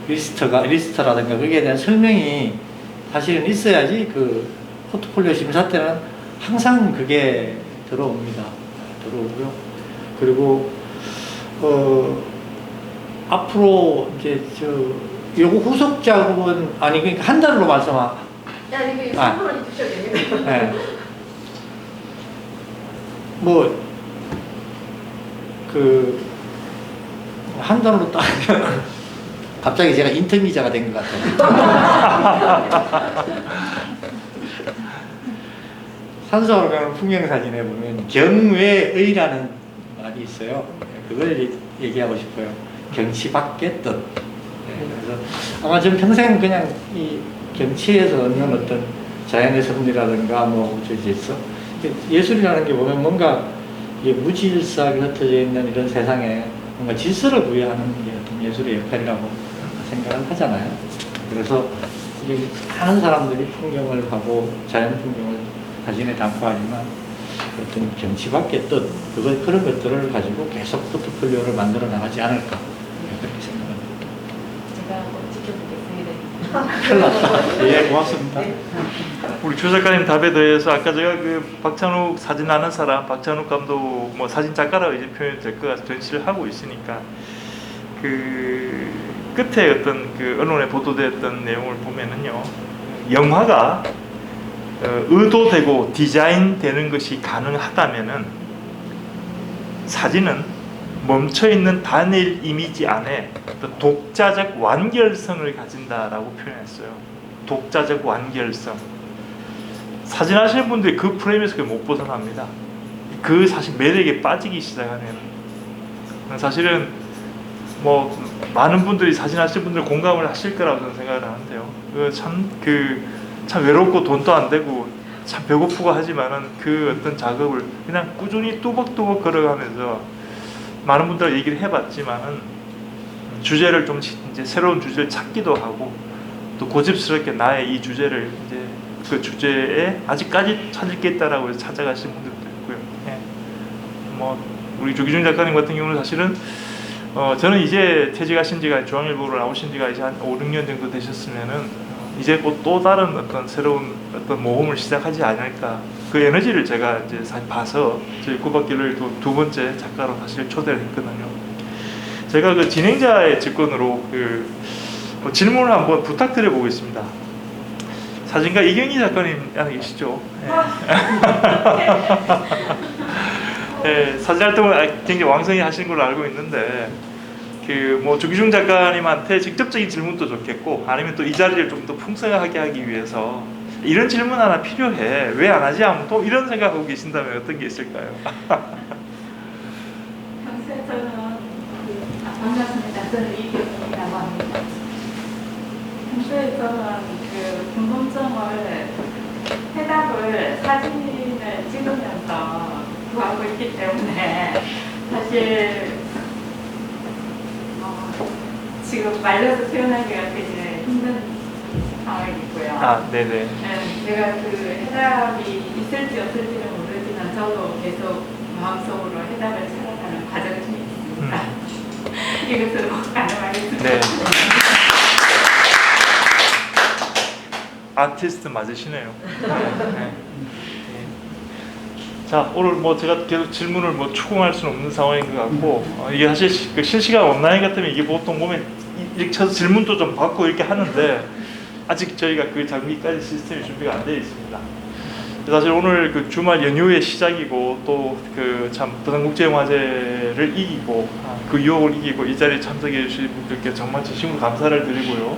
리스트라든가 거기에 대한 설명이 사실은 있어야지 그 포트폴리오 심사 때는 항상 그게 들어오고요. 그리고 앞으로 이제 요거 후속 작업은 그러니까 한 달로 말씀하. 이거 선물을 주셔야 되겠네요. 네. 뭐 한 달로 따면 갑자기 제가 인턴 기자가 된 것 같아요. 산수화로 가는 풍경사진에 보면 경외의라는 말이 있어요. 그걸 얘기하고 싶어요. 경치 밖의 뜻. 그래서 아마 전 평생 그냥 이 경치에서 얻는 어떤 자연의 섭리라든가 뭐 질서, 예술이라는 게 보면 뭔가 이게 무질서하게 흩어져 있는 이런 세상에 뭔가 질서를 부여하는 게 어떤 예술의 역할이라고 생각을 하잖아요. 그래서 이게 많은 사람들이 풍경을 하고 자연 풍경을 사진에 담고 하지만 어떤 경치 밖의 뜻, 그런 것들을 가지고 계속 포트폴리오를 만들어 나가지 않을까 그렇게 생각합니다. 제가 꼭 지켜보겠습니다. 큰일 났다. 예, 고맙습니다. 우리 조 작가님 답에 대해서 아까 제가 그 박찬욱 사진 아는 사람, 박찬욱 감독 뭐 사진 작가라고 이제 표현이 될 것 같아서 전시를 하고 있으니까 그 끝에 어떤 그 언론에 보도됐던 내용을 보면은요, 영화가 의도되고 디자인되는 것이 가능하다면은 사진은 멈춰있는 단일 이미지 안에 어떤 독자적 완결성을 가진다라고 표현했어요. 독자적 완결성. 사진 하시는 분들이 그 프레임에서 못 벗어납니다. 그 사실 매력에 빠지기 시작하면 사실은 뭐 많은 분들이 사진 하시는 분들 공감을 하실 거라고 저는 생각을 하는데요. 참 외롭고 돈도 안 되고 참 배고프고 하지만은 그 어떤 작업을 그냥 꾸준히 뚜벅뚜벅 걸어가면서 많은 분들과 얘기를 해봤지만은 주제를 좀 이제 새로운 주제를 찾기도 하고 또 고집스럽게 나의 이 주제를 이제 그 주제에 아직까지 찾을 게 있다라고 해서 찾아가시는 분들도 있고요. 예. 뭐 우리 조기중 작가님 같은 경우는 사실은 저는 이제 퇴직하신 지가 중앙일보로 나오신 지가 이제 한 5, 6년 정도 되셨으면은 이제 곧 또 다른 어떤 새로운 어떤 모험을 시작하지 않을까, 그 에너지를 제가 이제 봐서 저희 꼬박길을 두 번째 작가로 사실 초대를 했거든요. 제가 그 진행자의 직권으로 질문을 한번 부탁드려 보겠습니다. 사진가 이경희 작가님 안에 계시죠? 예, 사진 활동을 굉장히 왕성히 하신 걸로 알고 있는데 그 뭐 조기중 작가님한테 직접적인 질문도 좋겠고 아니면 또 이 자리를 좀 더 풍성하게 하기 위해서 이런 질문 하나 필요해 왜 안 하지 하면 또 이런 생각하고 계신다면 어떤 게 있을까요? 평소에 저는 반갑습니다. 저는 이경이라고 합니다. 평소에 저는 그 궁금증을 해답을 사진을 찍으면서 구하고 있기 때문에 사실 지금 말려서 표현하기가 되게 힘든 상황이고요. 아, 네네. 네, 제가 그 해답이 있을지 없을지는 모르지만 저도 계속 마음속으로 해답을 찾아가는 과정 중에 있습니다. 이것으로 가능하겠습니다. 네. 아티스트 맞으시네요. 네. 자, 오늘 뭐 제가 계속 질문을 뭐 추궁할 수는 없는 상황인 것 같고 이게 사실 그 실시간 온라인 같으면 이게 보통 보면 이렇게 쳐서 질문도 좀 받고 이렇게 하는데 아직 저희가 그 장비까지 시스템이 준비가 안 되어 있습니다. 사실 오늘 그 주말 연휴의 시작이고 또 그 참 부산국제영화제를 이기고 그 유혹을 이기고 이 자리에 참석해 주신 분들께 정말 진심으로 감사를 드리고요.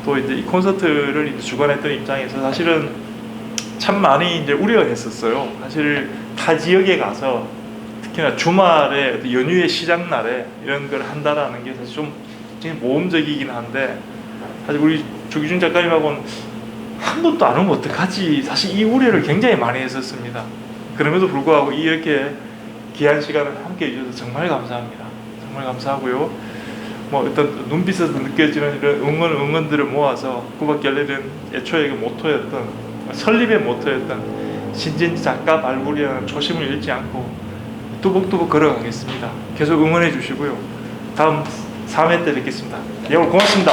또 이제 이 콘서트를 이제 주관했던 입장에서 사실은 참 많이 이제 우려했었어요. 사실 타 지역에 가서 특히나 주말에 연휴의 시작 날에 이런 걸 한다라는 게 사실 좀 굉장히 모험적이긴 한데 사실 우리 조기중 작가님하고는 한 번도 안 오면 어떡하지 사실 이 우려를 굉장히 많이 했었습니다. 그럼에도 불구하고 이렇게 귀한 시간을 함께 해주셔서 정말 감사합니다. 정말 감사하고요. 뭐 어떤 눈빛에서 느껴지는 이런 응원들을 모아서 구박결례는 애초에 그 모토였던 설립의 모토였던 신진 작가 발굴이라는 초심을 잃지 않고 뚜벅뚜벅 걸어가겠습니다. 계속 응원해 주시고요. 다음 3회 때 뵙겠습니다. 예, 오늘 고맙습니다.